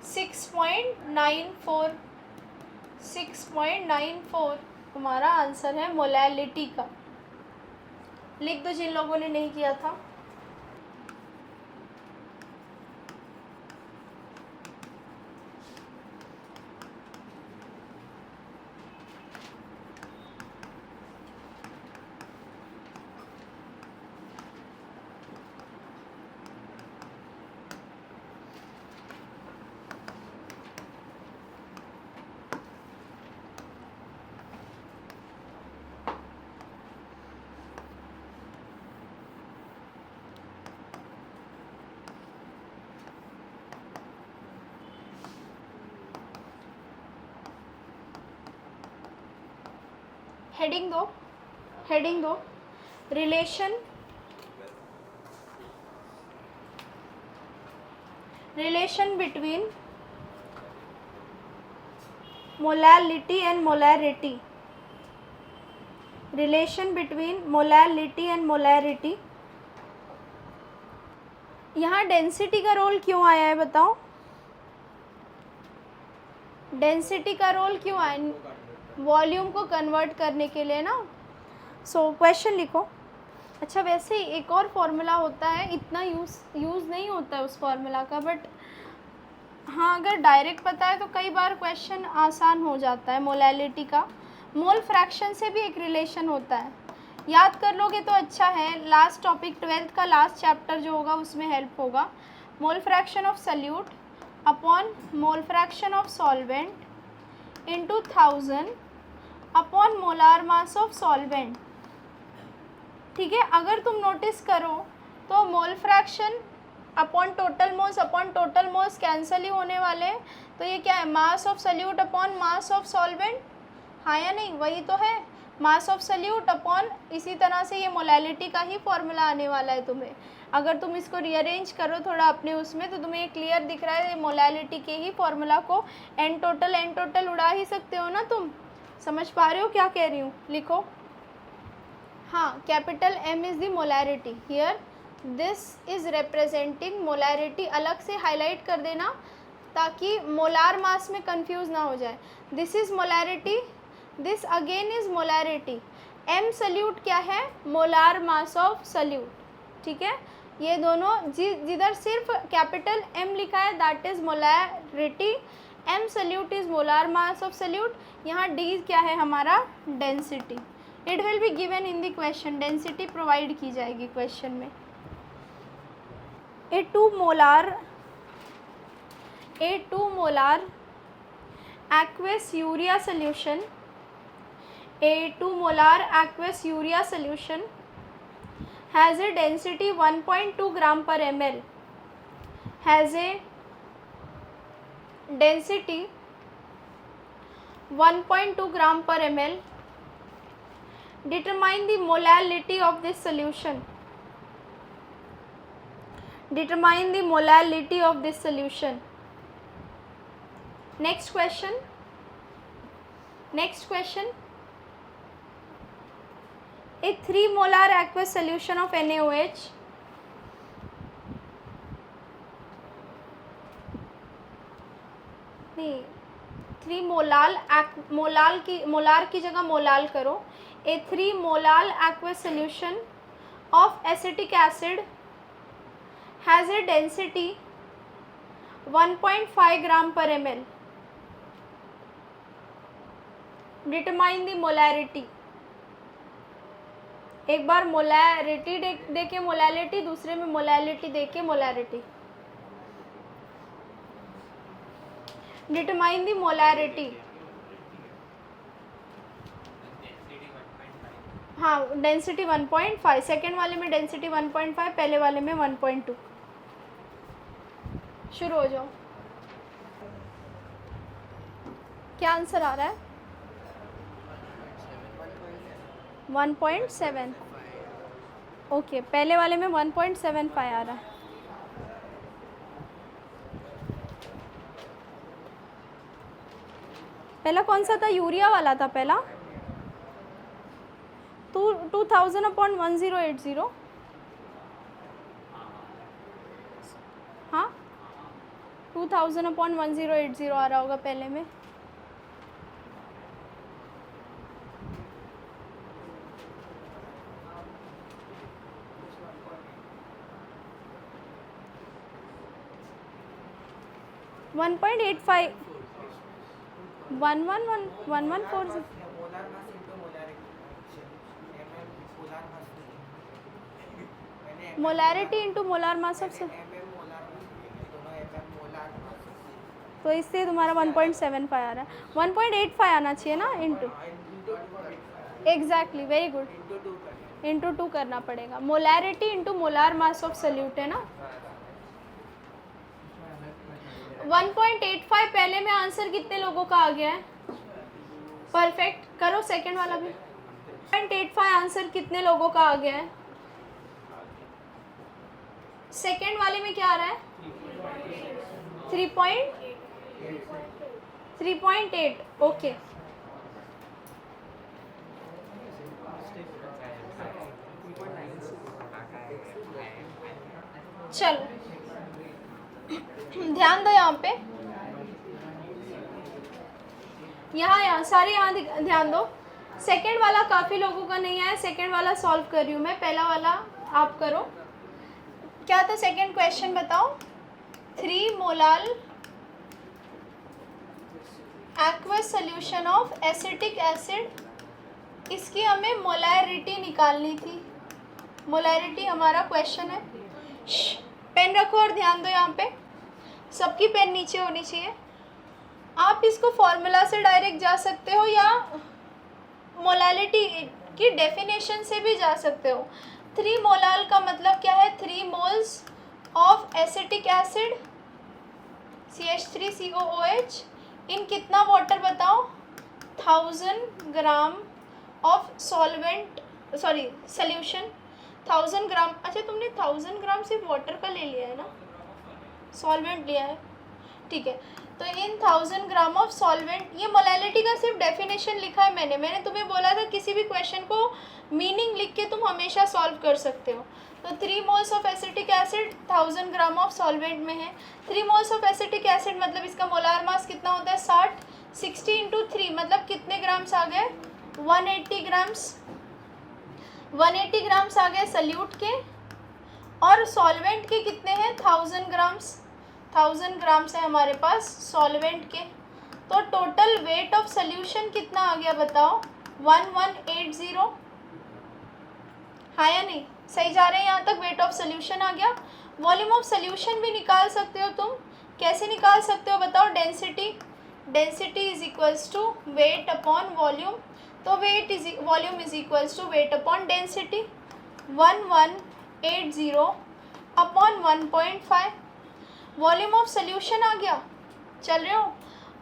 6.94। 6.94 तुम्हारा आंसर है मोलैलिटी का। लिख दो जिन लोगों ने नहीं किया था। हेडिंग दो relation between molality and molarity. Relation between molality and molarity. यहाँ डेंसिटी का रोल क्यों आया है बताओ? डेंसिटी का रोल क्यों आया? वॉल्यूम को कन्वर्ट करने के लिए ना। सो क्वेश्चन लिखो। अच्छा, वैसे एक और फॉर्मूला होता है, इतना यूज़ नहीं होता है उस फॉर्मूला का, बट हाँ अगर डायरेक्ट पता है तो कई बार क्वेश्चन आसान हो जाता है। मोलैलिटी का मोल फ्रैक्शन से भी एक रिलेशन होता है, याद कर लोगे तो अच्छा है। लास्ट टॉपिक 12th का लास्ट चैप्टर जो होगा उसमें हेल्प होगा। Mole fraction of solute upon mole fraction of solvent into 1000 upon molar mass of solvent. ठीक है, अगर तुम नोटिस करो तो mole fraction upon total moles cancel ही होने वाले हैं। तो ये क्या है? Mass of solute upon mass of solvent, हाँ या नहीं? वही तो है, मास ऑफ सल्यूट अपॉन, इसी तरह से ये मोलैलिटी का ही फॉर्मूला आने वाला है तुम्हें। अगर तुम इसको रीअरेंज करो थोड़ा अपने उसमें तो तुम्हें क्लियर दिख रहा है। मोलैलिटी के ही फॉर्मूला को एन टोटल उड़ा ही सकते हो ना तुम। समझ पा रहे हो क्या कह रही हूँ? लिखो। हाँ, capital M is the molarity, here this is representing molarity, अलग से हाईलाइट कर देना ताकि मोलार मास में कंफ्यूज ना हो जाए. This is molarity, this again is molarity. M solute क्या है? Molar mass of solute. ठीक है, ये दोनों जिधर सिर्फ कैपिटल एम लिखा है that is molarity, M solute is molar mass of solute. यहाँ डी क्या है हमारा? Density. It will be given in the question, density provide की जाएगी क्वेश्चन में. A two molar aqueous urea solution, a 2 molar aqueous urea solution has a density 1.2 gram per ml, has a density 1.2 gram per ml. Determine the molality of this solution. Determine the molality of this solution. Next question. A 3 molar aqueous solution of NaOH नहीं, 3 molar की जगह molal करो. A 3 molar aqueous solution of acetic acid has a density 1.5 gram per ml. Determine the molarity. एक बार molarity देके molality, दूसरे में molality देके molarity. Determine the molarity. हाँ, डेंसिटी 1.5. सेकेंड वाले में डेंसिटी 1.5, पहले वाले में 1.2. शुरू हो जाओ. क्या आंसर आ रहा है? 1.7. ओके, पहले वाले में 1.75 आ रहा है. पहला कौन सा था? यूरिया वाला था पहला. 2000/1080. हाँ, 2000/1080 आ रहा होगा पहले में. One 1140. Molarity into molar mass of, तो इससे तुम्हारा 1.75 आ रहा है. 1.85 आना चाहिए ना into. Exactly, very good. Into 2 करना पड़ेगा. Molarity into molar mass of salute है ना. 1.85 पहले में आंसर कितने लोगों का आ गया है? परफेक्ट. करो सेकंड वाला भी. 1.85 आंसर कितने लोगों का आ गया है? सेकंड वाले में क्या आ रहा है? 3.8. ओके, चलो ध्यान दो यहाँ पे. यहाँ सारे यहाँ ध्यान दो. सेकंड वाला काफ़ी लोगों का नहीं आया. सेकंड वाला सॉल्व कर रही हूँ मैं, पहला वाला आप करो. क्या था सेकंड क्वेश्चन बताओ? 3 molar aqueous solution of acetic acid, इसकी हमें मोलैरिटी निकालनी थी. मोलैरिटी हमारा क्वेश्चन है. पेन रखो और ध्यान दो. यहाँ पे सबकी पेन नीचे होनी चाहिए. आप इसको फॉर्मूला से डायरेक्ट जा सकते हो या मोलैलिटी की डेफिनेशन से भी जा सकते हो. 3 मोलाल का मतलब क्या है? 3 moles of acetic acid CH3COOH इन कितना वाटर बताओ? 1000 gram of solvent, sorry solution. 1000 ग्राम. अच्छा, तुमने 1000 ग्राम सिर्फ वाटर का ले लिया है ना, सॉल्वेंट लिया है. ठीक है, तो इन 1000 ग्राम ऑफ सॉल्वेंट, ये मोलैलिटी का सिर्फ डेफिनेशन लिखा है मैंने तुम्हें बोला था किसी भी क्वेश्चन को मीनिंग लिख के तुम हमेशा सॉल्व कर सकते हो। तो 3 moles of acetic acid 1000 gram of solvent में है। 3 मोल्स ऑफ एसिटिक एसिड मतलब इसका मोलार मास कितना होता है 60, 60 इंटू 3 मतलब कितने ग्राम्स आ गए 180 ग्राम्स, 180 ग्राम्स आ गए सल्यूट के, और सॉल्वेंट के कितने हैं 1000 ग्राम्स, 1000 ग्राम्स है हमारे पास सॉल्वेंट के। तो टोटल वेट ऑफ सोल्यूशन कितना आ गया बताओ 1180, हाँ या नहीं, सही जा रहे हैं यहाँ तक, वेट ऑफ सोल्यूशन आ गया। वॉल्यूम ऑफ सोल्यूशन भी निकाल सकते हो तुम, कैसे निकाल सकते हो बताओ, density, density is equals to weight upon volume, तो weight is volume is equals to weight upon density, 1180 upon 1.5, volume of solution आ गया। चल रहे हो,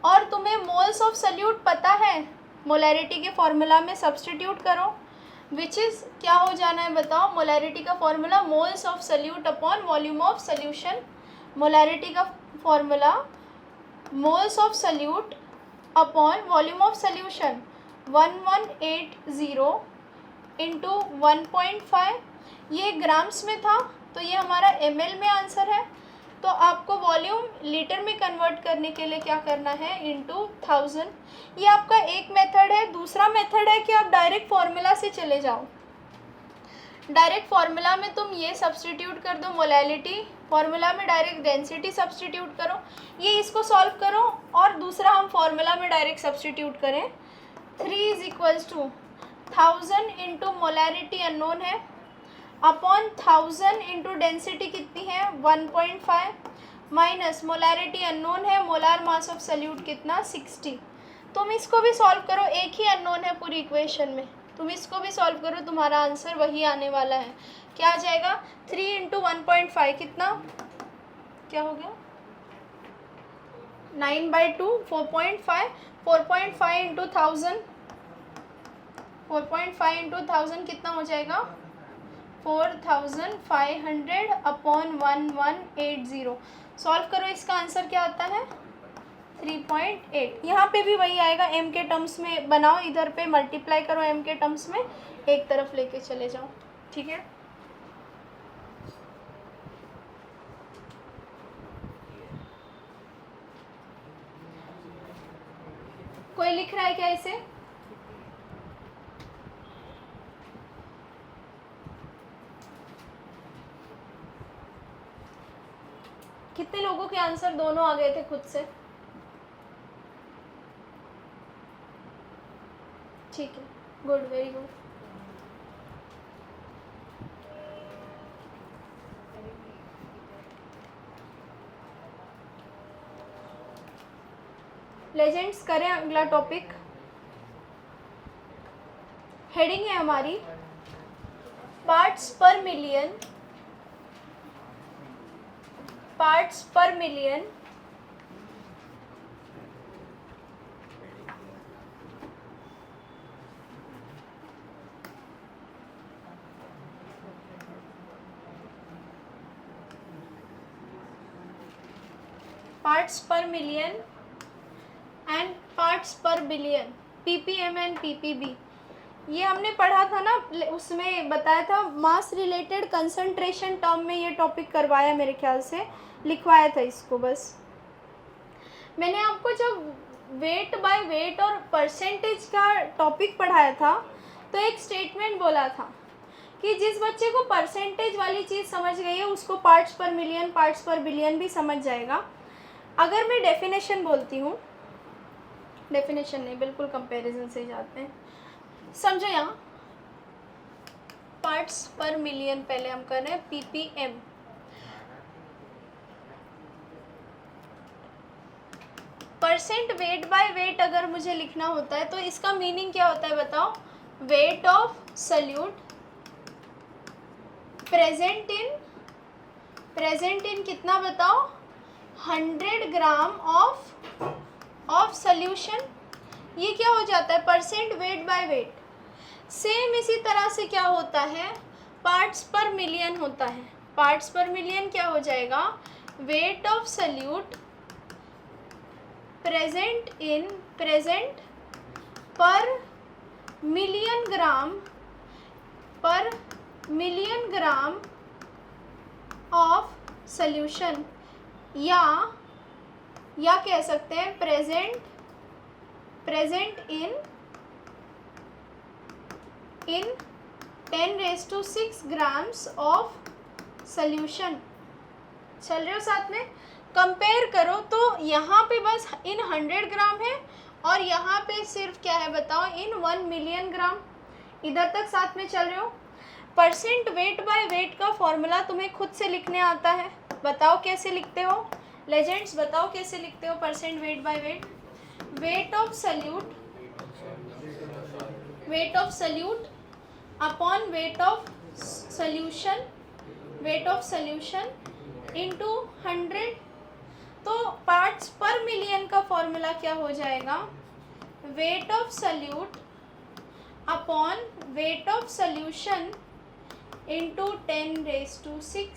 और तुम्हें मोल्स ऑफ सोल्यूट पता है, मोलैरिटी के फॉर्मूला में सब्सटीट्यूट करो, विच इज़ क्या हो जाना है बताओ, मोलैरिटी का formula moles of solute upon volume of solution, molarity का formula moles of solute upon volume of solution 1180 into 1.5, ये ग्राम्स में था तो ये हमारा ml में आंसर है। तो आपको वॉल्यूम लीटर में कन्वर्ट करने के लिए क्या करना है इंटू 1000, ये आपका एक मेथड है। दूसरा मेथड है कि आप डायरेक्ट फार्मूला से चले जाओ, डायरेक्ट फार्मूला में तुम ये सब्सटीट्यूट कर दो मोलैलिटी, फार्मूला में डायरेक्ट डेंसिटी सब्सटीट्यूट करो, ये इसको सॉल्व करो, और दूसरा हम फार्मूला में डायरेक्ट सब्सटीट्यूट करें, 3 is equals to 1000 into molarity unknown है अपॉन 1000 इंटू डेंसिटी कितनी है 1.5 माइनस मोलैरिटी अननोन है, मोलार मास ऑफ सोल्यूट कितना 60। तुम इसको भी सॉल्व करो, एक ही अननोन है पूरी इक्वेशन में, तुम इसको भी सॉल्व करो, तुम्हारा आंसर वही आने वाला है। क्या आ जाएगा 3 इंटू 1.5 कितना, क्या हो गया 9/2, 4.5, 4.5 इंटू 1000, 4.5 इंटू 1000 कितना हो जाएगा 4500 अपॉन 1180। सॉल्व करो, इसका आंसर क्या आता है 3.8। यहाँ पे भी वही आएगा, m के टर्म्स में बनाओ, इधर पे मल्टीप्लाई करो m के टर्म्स में, एक तरफ लेके चले जाओ, ठीक है। कोई लिख रहा है क्या इसे, कितने लोगों के आंसर दोनों आ गए थे खुद से, ठीक है, गुड, वेरी गुड। लेजेंड्स करें अगला टॉपिक, हेडिंग है हमारी parts per million, parts per million parts per million and parts per billion, ppm and ppb, ये हमने पढ़ा था ना, उसमें बताया था मास रिलेटेड कंसंट्रेशन टर्म में ये टॉपिक करवाया, मेरे ख्याल से लिखवाया था इसको। बस मैंने आपको जब वेट बाय वेट और परसेंटेज का टॉपिक पढ़ाया था तो एक स्टेटमेंट बोला था कि जिस बच्चे को परसेंटेज वाली चीज़ समझ गई है उसको parts per million, parts per billion भी समझ जाएगा। अगर मैं डेफिनेशन बोलती हूँ, डेफिनेशन नहीं, बिल्कुल कंपैरिजन से ही जाते हैं, समझो यहाँ पार्ट्स पर मिलियन पहले हम कर रहे हैं ppm, percent weight by wait अगर मुझे लिखना होता है तो इसका मीनिंग क्या होता है बताओ, weight of solute present in कितना बताओ 100 ग्राम ऑफ सोल्यूशन, ये क्या हो जाता है percent weight by wait. Same इसी तरह से क्या होता है पार्ट्स पर मिलियन होता है, पार्ट्स पर मिलियन क्या हो जाएगा वेट ऑफ सोल्यूट प्रेजेंट पर मिलियन ग्राम ऑफ सॉल्यूशन, या कह सकते हैं present in 10⁻⁶ grams of solution. चल रहे हो साथ में? कंपेयर करो तो यहाँ पे बस इन 100 ग्राम है और यहाँ पे सिर्फ क्या है बताओ, इन 1 मिलियन ग्राम। इधर तक साथ में चल रहे हो? परसेंट वेट बाय वेट का फॉर्मूला तुम्हें खुद से लिखने आता है, बताओ कैसे लिखते हो? लेजेंड्स बताओ कैसे लिखते हो percent weight by wait? Wait of solute upon weight of solution into 100। तो पार्ट्स पर मिलियन का फॉर्मूला क्या हो जाएगा? Wait of solute upon weight of solution into 10⁻⁶।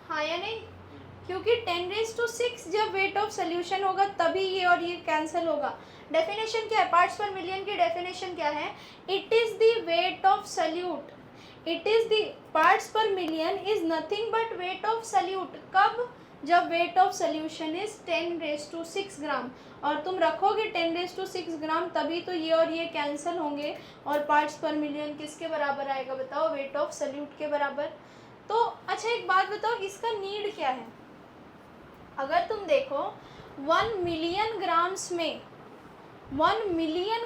हाँ या नहीं? क्योंकि 10⁻⁶ जब वेट ऑफ सॉल्यूशन होगा तभी ये और ये कैंसिल होगा। डेफिनेशन क्या है? पार्ट्स पर मिलियन की डेफिनेशन क्या है? It is the weight of solute, it is the parts per million is nothing but weight of solute. कब? जब weight of solution is 10⁻⁶ gram, और तुम रखोगे 10⁻⁶ ग्राम तभी तो ये और ये कैंसिल होंगे और पार्ट्स पर मिलियन किसके बराबर आएगा बताओ? वेट ऑफ सल्यूट के बराबर। तो अच्छा एक बात बताओ, इसका नीड क्या है? अगर तुम देखो 1 मिलियन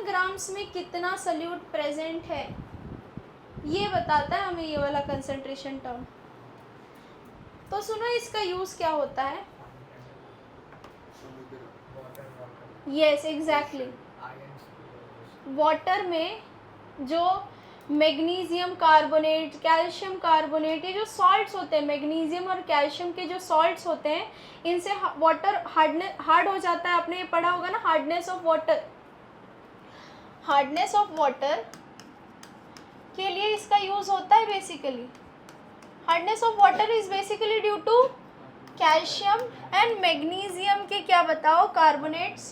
ग्राम्स में कितना सल्यूट प्रेजेंट है, ये बताता है हमें ये वाला कंसंट्रेशन टर्म। तो सुनो इसका यूज़ क्या होता है? यस एग्जैक्टली, वाटर में जो मैग्नीशियम कार्बोनेट, कैल्शियम कार्बोनेट, ये जो सॉल्ट्स होते हैं, मैग्नीशियम और कैल्शियम के जो सॉल्ट्स होते हैं, इनसे वाटर हार्ड हो जाता है। आपने ये पढ़ा होगा ना, हार्डनेस ऑफ वाटर के लिए इसका यूज़ होता है basically. Hardness of water is basically due to calcium and magnesium के क्या बताओ? कार्बोनेट्स।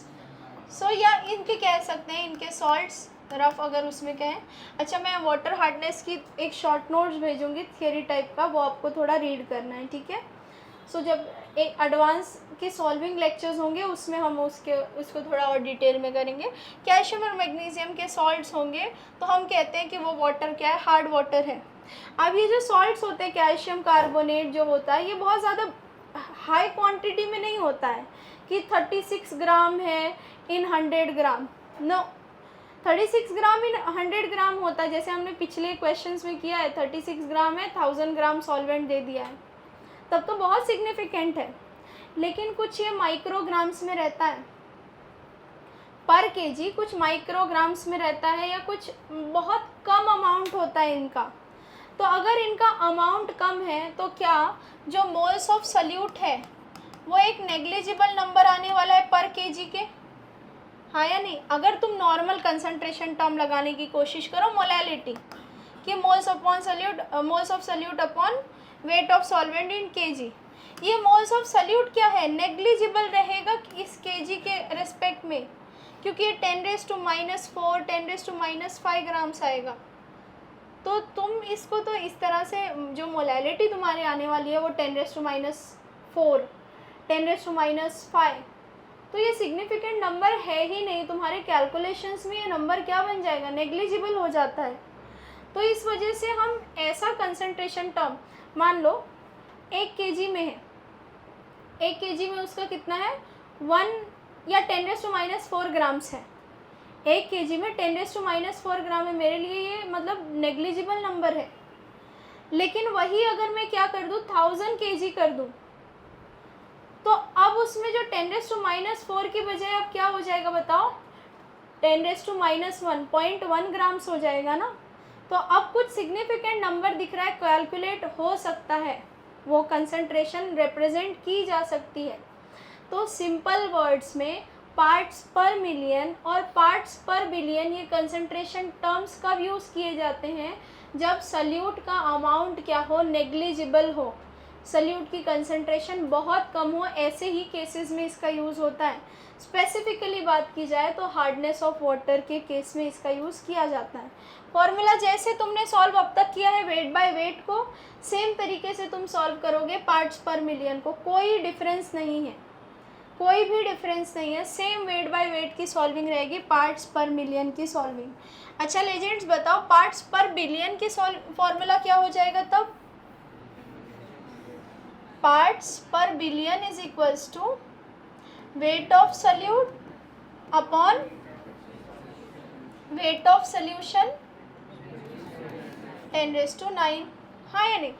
सो या इनके कह सकते हैं, इनके सॉल्ट्स रफ अगर उसमें कहें। अच्छा मैं वाटर हार्डनेस की एक शॉर्ट नोट्स भेजूंगी थियरी टाइप का, वो आपको थोड़ा रीड करना है, ठीक है? सो जब एक एडवांस के सॉल्विंग लेक्चर्स होंगे उसमें हम उसको थोड़ा और डिटेल में करेंगे। कैल्शियम और मैग्नीशियम के सॉल्ट्स होंगे तो हम कहते हैं कि वो वाटर क्या है? हार्ड वाटर है। अब ये जो सॉल्ट्स होते हैं, कैल्शियम कार्बोनेट जो होता है, ये बहुत ज़्यादा हाई क्वांटिटी में नहीं होता है कि 36 ग्राम है इन 100 ग्राम। नो, 36 ग्राम इन 100 ग्राम होता है, जैसे हमने पिछले क्वेश्चंस में किया है। 36 ग्राम है, 1000 ग्राम सॉल्वेंट दे दिया है, तब तो बहुत सिग्निफिकेंट है। लेकिन कुछ ये माइक्रोग्राम्स में रहता है पर केजी, कुछ माइक्रोग्राम्स में रहता है, या कुछ बहुत कम अमाउंट होता है इनका। तो अगर इनका अमाउंट कम है तो क्या जो मोल्स ऑफ सल्यूट है वो एक नेग्लिजिबल नंबर आने वाला है पर केजी के? हाँ या नहीं? अगर तुम नॉर्मल कंसंट्रेशन टर्म लगाने की कोशिश करो, मोलैलिटी कि moles of solute upon weight of solvent in KG, ये मोल्स ऑफ सल्यूट क्या है? नेग्लिजिबल रहेगा इस केजी के रिस्पेक्ट में, क्योंकि ये 10⁻⁻⁴, 10⁻⁻⁵ ग्राम्स आएगा। तो तुम इसको तो इस तरह से, जो मोलैलिटी तुम्हारे आने वाली है वो 10⁻⁴, 10⁻⁵, तो ये सिग्निफिकेंट नंबर है ही नहीं। तुम्हारे कैलकुलेशंस में ये नंबर क्या बन जाएगा? नेग्लिजिबल हो जाता है। तो इस वजह से हम ऐसा कंसंट्रेशन टर्म, मान लो 1 केजी में है, 1 केजी में उसका कितना है? 1 या 10⁻⁴ ग्राम्स है। 1 केजी में 10⁻⁴ ग्राम है, मेरे लिए ये मतलब नेग्लिजिबल नंबर है। लेकिन वही अगर मैं क्या कर दूँ, 1000 केजी कर दूँ, तो अब उसमें जो 10⁻⁴ की बजाय अब क्या हो जाएगा बताओ? 10⁻⁻1 0.1 ग्राम्स हो जाएगा ना। तो अब कुछ सिग्निफिकेंट नंबर दिख रहा है, कैलकुलेट हो सकता है, वो कंसंट्रेशन रिप्रेजेंट की जा सकती है। तो सिंपल वर्ड्स में पार्ट्स पर मिलियन और पार्ट्स पर बिलियन ये कंसंट्रेशन टर्म्स कब यूज़ किए जाते हैं? जब सल्यूट का अमाउंट क्या हो? नेग्लिजिबल हो। सल्यूट की कंसंट्रेशन बहुत कम हो, ऐसे ही केसेस में इसका यूज़ होता है। स्पेसिफिकली बात की जाए तो हार्डनेस ऑफ वाटर के केस में इसका यूज़ किया जाता है। फॉर्मूला जैसे तुमने सॉल्व अब तक किया है वेट बाय वेट को, सेम तरीके से तुम सॉल्व करोगे पार्ट्स पर मिलियन को, कोई डिफरेंस नहीं है, कोई भी डिफरेंस नहीं है, सेम वेट बाय वेट की सॉल्विंग रहेगी, पार्ट्स पर मिलियन की सॉल्विंग। अच्छा लेजेंड्स बताओ, पार्ट्स पर बिलियन की फॉर्मूला क्या हो जाएगा तब? Parts per billion is equals to weight of solute upon weight of solution 10⁹। हाँ या नहीं?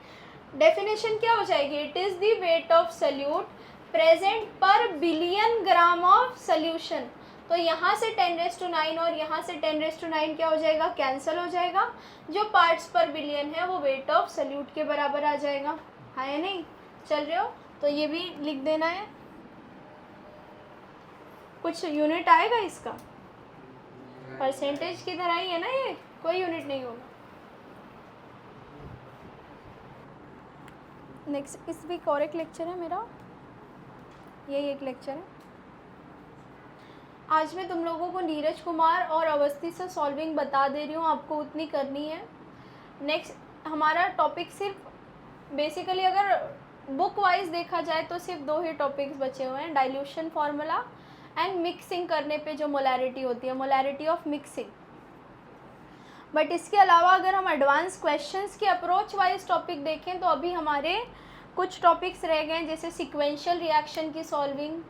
डेफिनेशन क्या हो जाएगी? It is the weight of solute present per billion gram of solution. तो यहाँ से 10⁹ और यहाँ से 10⁹ क्या हो जाएगा? कैंसिल हो जाएगा। जो पार्ट्स पर बिलियन है वो वेट ऑफ सल्यूट के बराबर आ जाएगा। हाँ या नहीं? चल रहे हो? तो ये भी लिख देना है। कुछ यूनिट आएगा इसका? परसेंटेज की तरह ही है ना ये, कोई यूनिट नहीं होगा। नेक्स्ट इस वीक और एक लेक्चर है मेरा, यही एक लेक्चर है। आज मैं तुम लोगों को नीरज कुमार और अवस्थी से सॉल्विंग बता दे रही हूँ, आपको उतनी करनी है। नेक्स्ट हमारा टॉपिक सिर्फ बेसिकली अगर बुक वाइज देखा जाए तो सिर्फ 2 ही टॉपिक्स बचे हुए हैं, डाइल्यूशन फार्मूला एंड मिक्सिंग करने पे जो मोलैरिटी होती है, मोलैरिटी ऑफ मिक्सिंग। बट इसके अलावा अगर हम एडवांस क्वेश्चंस के अप्रोच वाइज टॉपिक देखें तो अभी हमारे कुछ टॉपिक्स रह गए हैं, जैसे सिक्वेंशियल रिएक्शन की सॉल्विंग,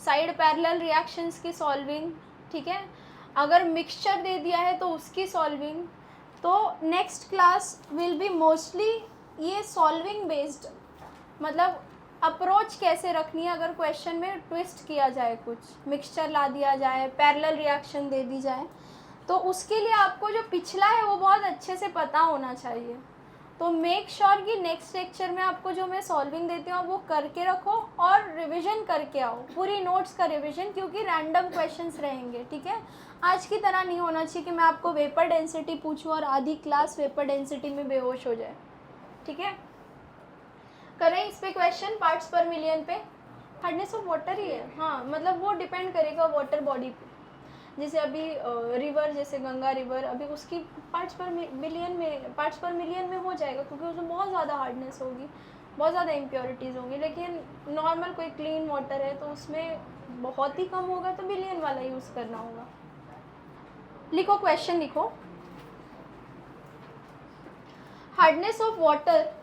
साइड पैरेलल रिएक्शंस की सॉल्विंग, ठीक है। अगर मिक्सचर दे दिया है तो उसकी सॉल्विंग। तो next class will be mostly ये सॉल्विंग बेस्ड, मतलब अप्रोच कैसे रखनी है अगर क्वेश्चन में ट्विस्ट किया जाए, कुछ मिक्सचर ला दिया जाए, पैरेलल रिएक्शन दे दी जाए, तो उसके लिए आपको जो पिछला है वो बहुत अच्छे से पता होना चाहिए। तो मेक श्योर कि नेक्स्ट लेक्चर में आपको जो मैं सॉल्विंग देती हूँ वो करके रखो और रिवीजन करके आओ, पूरी नोट्स का रिवीजन, क्योंकि रैंडम क्वेश्चंस रहेंगे, ठीक है। आज की तरह नहीं होना चाहिए कि मैं आपको वेपर डेंसिटी पूछूँ और आधी क्लास वेपर डेंसिटी में बेहोश हो जाए, ठीक है। करें इस पे क्वेश्चन, पार्ट्स पर मिलियन पे। हार्डनेस ऑफ वाटर ही है, हाँ, मतलब वो डिपेंड करेगा वाटर बॉडी पे। जैसे अभी रिवर, जैसे गंगा रिवर, अभी उसकी पार्ट्स पर मिलियन में हो जाएगा, क्योंकि उसमें बहुत ज़्यादा हार्डनेस होगी, बहुत ज़्यादा इम्प्योरिटीज़ होंगी। लेकिन नॉर्मल कोई क्लीन वाटर है तो उसमें बहुत ही कम होगा, तो बिलियन वाला यूज़ करना होगा। लिखो क्वेश्चन, लिखो। Hardness of water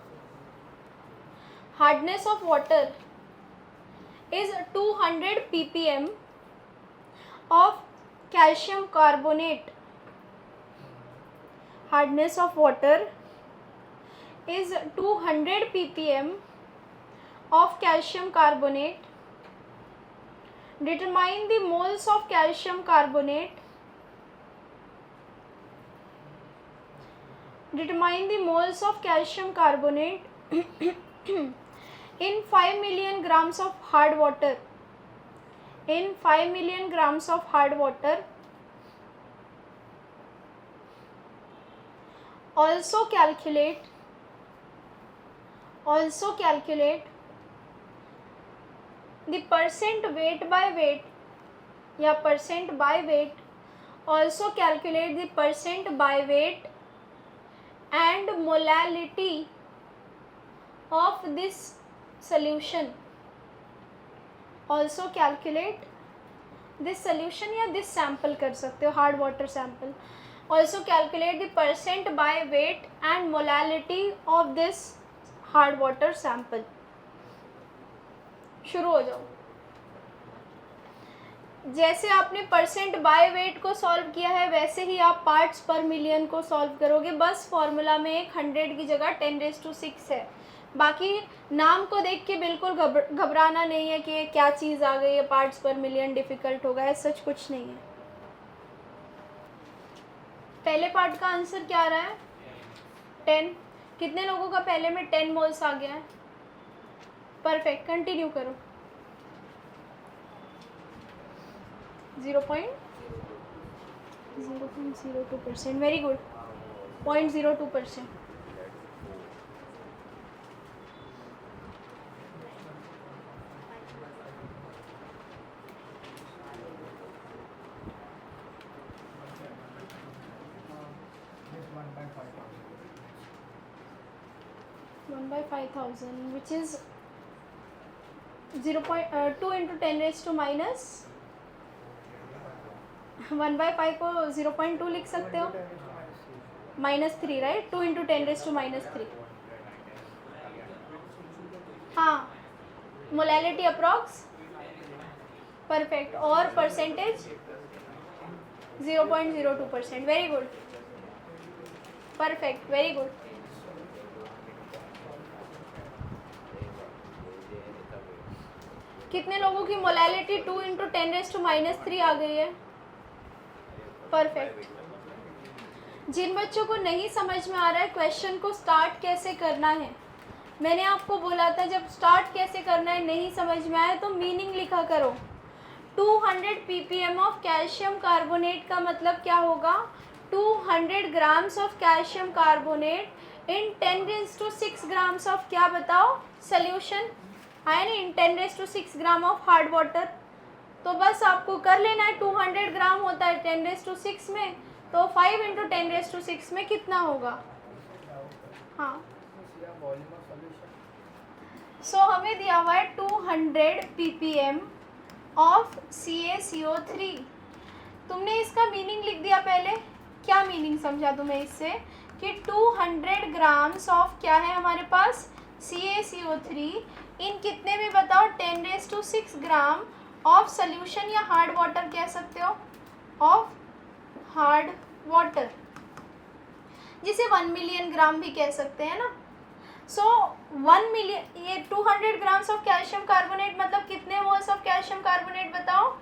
is 200 ppm of calcium carbonate. Hardness of water is 200 ppm of calcium carbonate. Determine the moles of calcium carbonate. Determine the moles of calcium carbonate in 5 million grams of hard water. In 5 million grams of hard water. Also calculate the percent weight by weight या percent by weight. Also calculate the percent by weight and molality of this solution. Also calculate this solution या this sample कर सकते हो, hard water sample. Also calculate the percent by weight and molality of this hard water sample. शुरू हो जाओ। जैसे आपने percent by weight को सॉल्व किया है वैसे ही आप पार्ट्स पर मिलियन को सॉल्व करोगे। बस फॉर्मूला में 100 की जगह 10⁶ है। बाकी नाम को देख के बिल्कुल घबराना नहीं है कि क्या चीज़ आ गई है, पार्ट्स पर मिलियन डिफ़िकल्ट होगा, है सच कुछ नहीं है। पहले पार्ट का आंसर क्या आ रहा है? 10। कितने लोगों का पहले में 10 मोल्स आ गया है? परफेक्ट, कंटिन्यू करो। 0.02%, very good, 0.02%। 1/5000 which is 0.2 into 10 raised to minus 1/5 को 0.2 लिख सकते हो, -3 राइट, 2 into 10 raised to -3. हाँ, मोलैलिटी अप्रॉक्स, परफेक्ट, और percentage 0.02%. Very good, perfect, very good. कितने लोगों की मोलैलिटी 2 into 10 raised to -3 आ गई है? परफेक्ट. जिन बच्चों को नहीं समझ में आ रहा है क्वेश्चन को स्टार्ट कैसे करना है, मैंने आपको बोला था जब स्टार्ट कैसे करना है नहीं समझ में आया तो मीनिंग लिखा करो. 200 ppm ऑफ कैल्शियम कार्बोनेट का मतलब क्या होगा? 200 grams of calcium carbonate in 10 raised to 6 grams of क्या बताओ? सोल्यूशन आया ना, इन 10 raised to 6 gram of hard water. तो बस आपको कर लेना है, 200 ग्राम होता है 10 raised to 6 में, तो 5 into 10 raised to 6 में कितना होगा? हाँ, सो हमें दिया हुआ है 200 ppm ऑफ CaCO3. तुमने इसका मीनिंग लिख दिया पहले. क्या मीनिंग समझा तुम्हें इससे? कि 200 ग्राम्स ऑफ क्या है हमारे पास? CaCO3 इन कितने में बताओ? 10 raised to 6 gram of solution या हार्ड वाटर कह सकते हो, ऑफ हार्ड वाटर, जिसे 1 मिलियन ग्राम भी कह सकते हैं ना. सो 1 मिलियन, ये 200 ग्राम्स ऑफ कैल्शियम कार्बोनेट मतलब कितने मोल्स ऑफ कैल्शियम कार्बोनेट बताओ?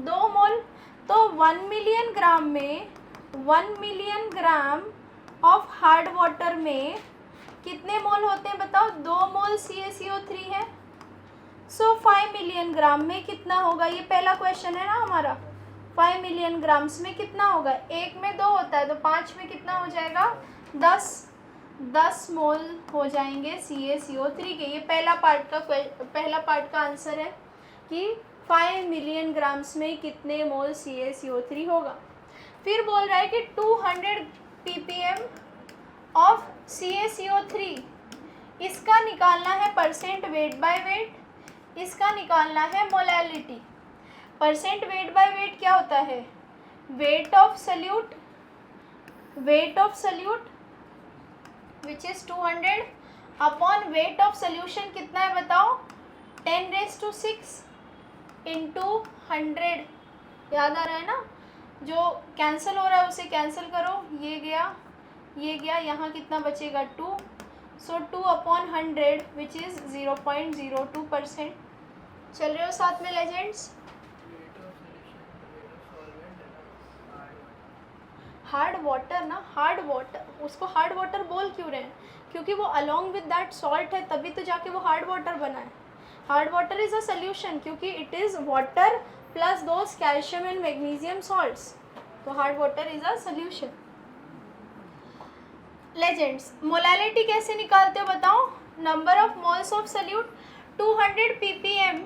2 मोल. तो 1 मिलियन ग्राम में 1 million gram of hard water में कितने मोल होते हैं बताओ? 2 मोल CaCO3 है. सो 5 मिलियन ग्राम में कितना होगा? ये पहला क्वेश्चन है ना हमारा. 5 मिलियन ग्राम्स में कितना होगा? 1 में 2 होता है तो 5 में कितना हो जाएगा? 10 मोल हो जाएंगे CaCO3 के. ये पहला पार्ट का आंसर है कि 5 मिलियन ग्राम्स में कितने मोल CaCO3 होगा. फिर बोल रहा है कि 200 ppm ऑफ CaCO3, इसका निकालना है परसेंट वेट बाय वेट, इसका निकालना है molality. Percent weight by wait क्या होता है? Weight of salute, wait of salute which is 200 upon weight of solution कितना है बताओ? 10 raised to 6 इंटू 100. याद आ रहा है ना? जो कैंसिल हो रहा है उसे कैंसिल करो, ये गया ये गया, यहाँ कितना बचेगा? 2. सो 2 अपॉन 100 विच इज़ 0.02%. चल रहे हो साथ में लेजेंड्स? हार्ड वाटर ना, हार्ड वाटर, उसको हार्ड वाटर बोल क्यों रहे हैं? क्योंकि वो अलोंग विद दैट सॉल्ट है, तभी तो जाके वो हार्ड वाटर बना है. Hard water is a solution क्योंकि it is water plus those calcium and magnesium salts. तो hard water is a solution. Legends, molality कैसे निकालते हो बताओ? Number of moles of solute. 200 ppm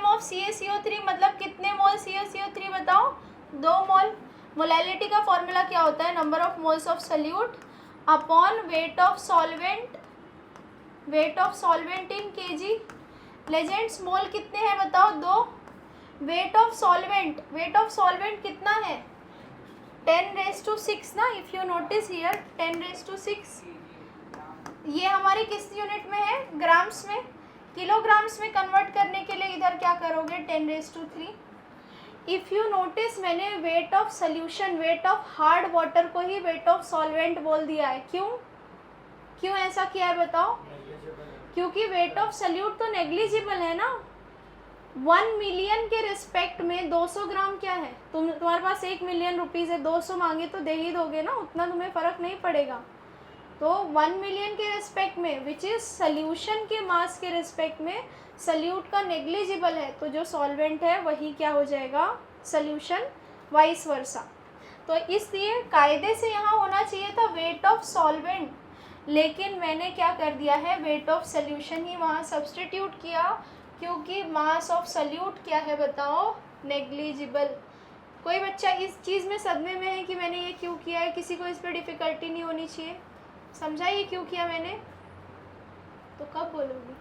of CaCO3 मतलब कितने मोल CaCO3 बताओ? 2 मोल. मोलैलिटी का फॉर्मूला क्या होता है? Number of moles of solute upon weight of solvent, weight of solvent in kg. Legends, mole कितने हैं बताओ? 2. Weight of solvent, weight of solvent कितना है? 10 raised to 6 ना. If you notice here 10 raised to 6. ये हमारे किस यूनिट में है? ग्राम्स में. किलोग्राम्स में कन्वर्ट करने के लिए इधर क्या करोगे? 10 raised to 3. If you notice मैंने weight of solution, weight of hard water को ही वेट ऑफ सॉल्वेंट बोल दिया है. क्यों? क्यों ऐसा किया है बताओ? क्योंकि वेट ऑफ सोल्यूट तो नेग्लिजिबल है ना. 1 मिलियन के रिस्पेक्ट में 200 ग्राम क्या है? तुम्हारे पास 1 मिलियन रुपीज़ है, 200 मांगे तो दे ही दोगे ना, उतना तुम्हें फ़र्क नहीं पड़ेगा. तो 1 मिलियन के रिस्पेक्ट में विच इज़ सोल्यूशन के मास के रिस्पेक्ट में सोल्यूट का नेग्लिजिबल है, तो जो सॉल्वेंट है वही क्या हो जाएगा? Solution, vice versa. तो इसलिए कायदे से यहाँ होना चाहिए था वेट ऑफ सॉल्वेंट, लेकिन मैंने क्या कर दिया है? वेट ऑफ सोल्यूशन ही वहाँ सब्सटीट्यूट किया क्योंकि मास ऑफ सोल्यूट क्या है बताओ? नेग्लिजिबल. कोई बच्चा इस चीज़ में सदमे में है कि मैंने ये क्यों किया है? किसी को इस पर डिफ़िकल्टी नहीं होनी चाहिए. समझा ये क्यों किया मैंने? तो कब बोलोगी?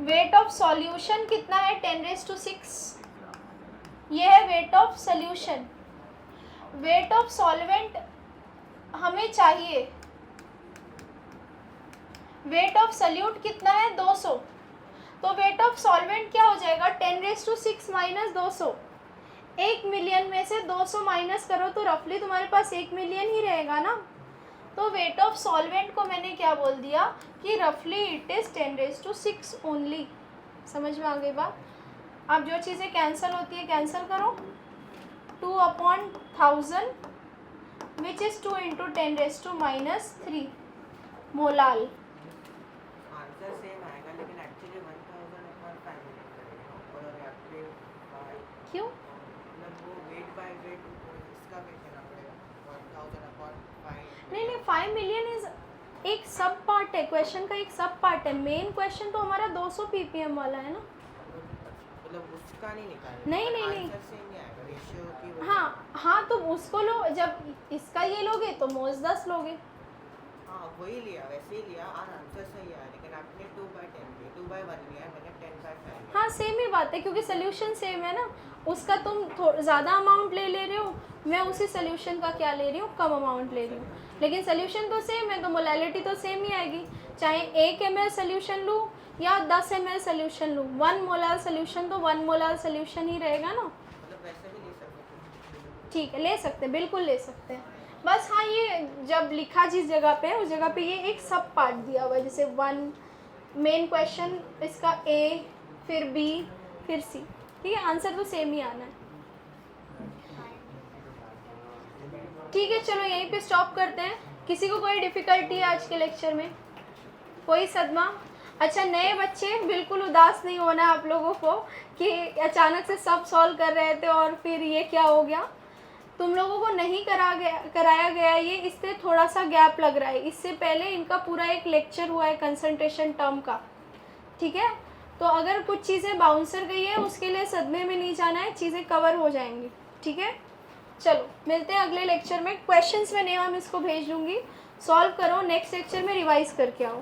वेट ऑफ सॉल्यूशन कितना है? 10⁶। ये है weight of solution. Wait of solvent हमें चाहिए, वेट ऑफ सल्यूट कितना है? 200। तो वेट ऑफ सॉल्वेंट क्या हो जाएगा? 10⁶ माइनस 200। 1 मिलियन में से 200 माइनस करो तो रफली तुम्हारे पास 1 मिलियन ही रहेगा ना। तो वेट ऑफ सॉल्वेंट को मैंने क्या बोल दिया कि रफली इट इज़ 10⁶ ओनली। समझ में आ गई बात? अब जो चीज़ें कैंसिल होती है कैंसिल करो। 2/1000 which is 2 × 10⁻³ molal. Answer same आएगा लेकिन एक्चुअली 1000/5 मिनट करेगा और एक्चुअली क्यों? मतलब वो वेट बाय वेट इसका भी देना पड़ेगा 1000/5। नहीं 5 मिलियन इज एक सब पार्ट है, क्वेश्चन का एक सब पार्ट है। मेन क्वेश्चन तो हमारा 200 ppm वाला है ना। मतलब उसका नहीं निकालना। नहीं। आंसर सेम ही आएगा रेशियो की। हाँ तो उसको लो, जब इसका ये लोगे तो मोज 10 लोगे। हाँ वही लिया, वैसे ही लिया और आंसर सही आया, लेकिन आपने 2/10 लिया, 2/1 लिया, मैंने 10/5। हाँ सेम ही बात है क्योंकि सोल्यूशन सेम है ना। उसका तुम ज़्यादा अमाउंट ले रहे हो, मैं उसी सोल्यूशन का क्या ले रही हूँ? कम अमाउंट ले रही हूँ, लेकिन सोल्यूशन तो सेम है तो मोलैलिटी तो सेम ही आएगी। चाहे 1 ml सोल्यूशन लूँ या 10 ml सोल्यूशन लूँ, 1 मोलार सोल्यूशन तो 1 मोलार सोल्यूशन ही रहेगा ना। मतलब वैसे भी ले सकते। ठीक है, ले सकते हैं, बिल्कुल ले सकते हैं। बस हाँ ये जब लिखा जिस जगह पे है उस जगह पे ये एक सब पार्ट दिया हुआ है, जैसे 1 मेन क्वेश्चन इसका A फिर B फिर C। ठीक है, आंसर तो सेम ही आना है। ठीक है चलो यहीं पे स्टॉप करते हैं। किसी को कोई डिफ़िकल्टी है आज के लेक्चर में? कोई सदमा? अच्छा नए बच्चे बिल्कुल उदास नहीं होना है आप लोगों को कि अचानक से सब सॉल्व कर रहे थे और फिर ये क्या हो गया। तुम लोगों को नहीं कराया गया ये, इससे थोड़ा सा गैप लग रहा है। इससे पहले इनका पूरा एक लेक्चर हुआ है कंसंट्रेशन टर्म का। ठीक है, तो अगर कुछ चीज़ें बाउंसर गई है उसके लिए सदमे में नहीं जाना है, चीज़ें कवर हो जाएंगी। ठीक है, चलो मिलते हैं अगले लेक्चर में। क्वेश्चंस में नहीं, हम इसको भेज दूँगी, सॉल्व करो, नेक्स्ट लेक्चर में रिवाइज़ करके आओ।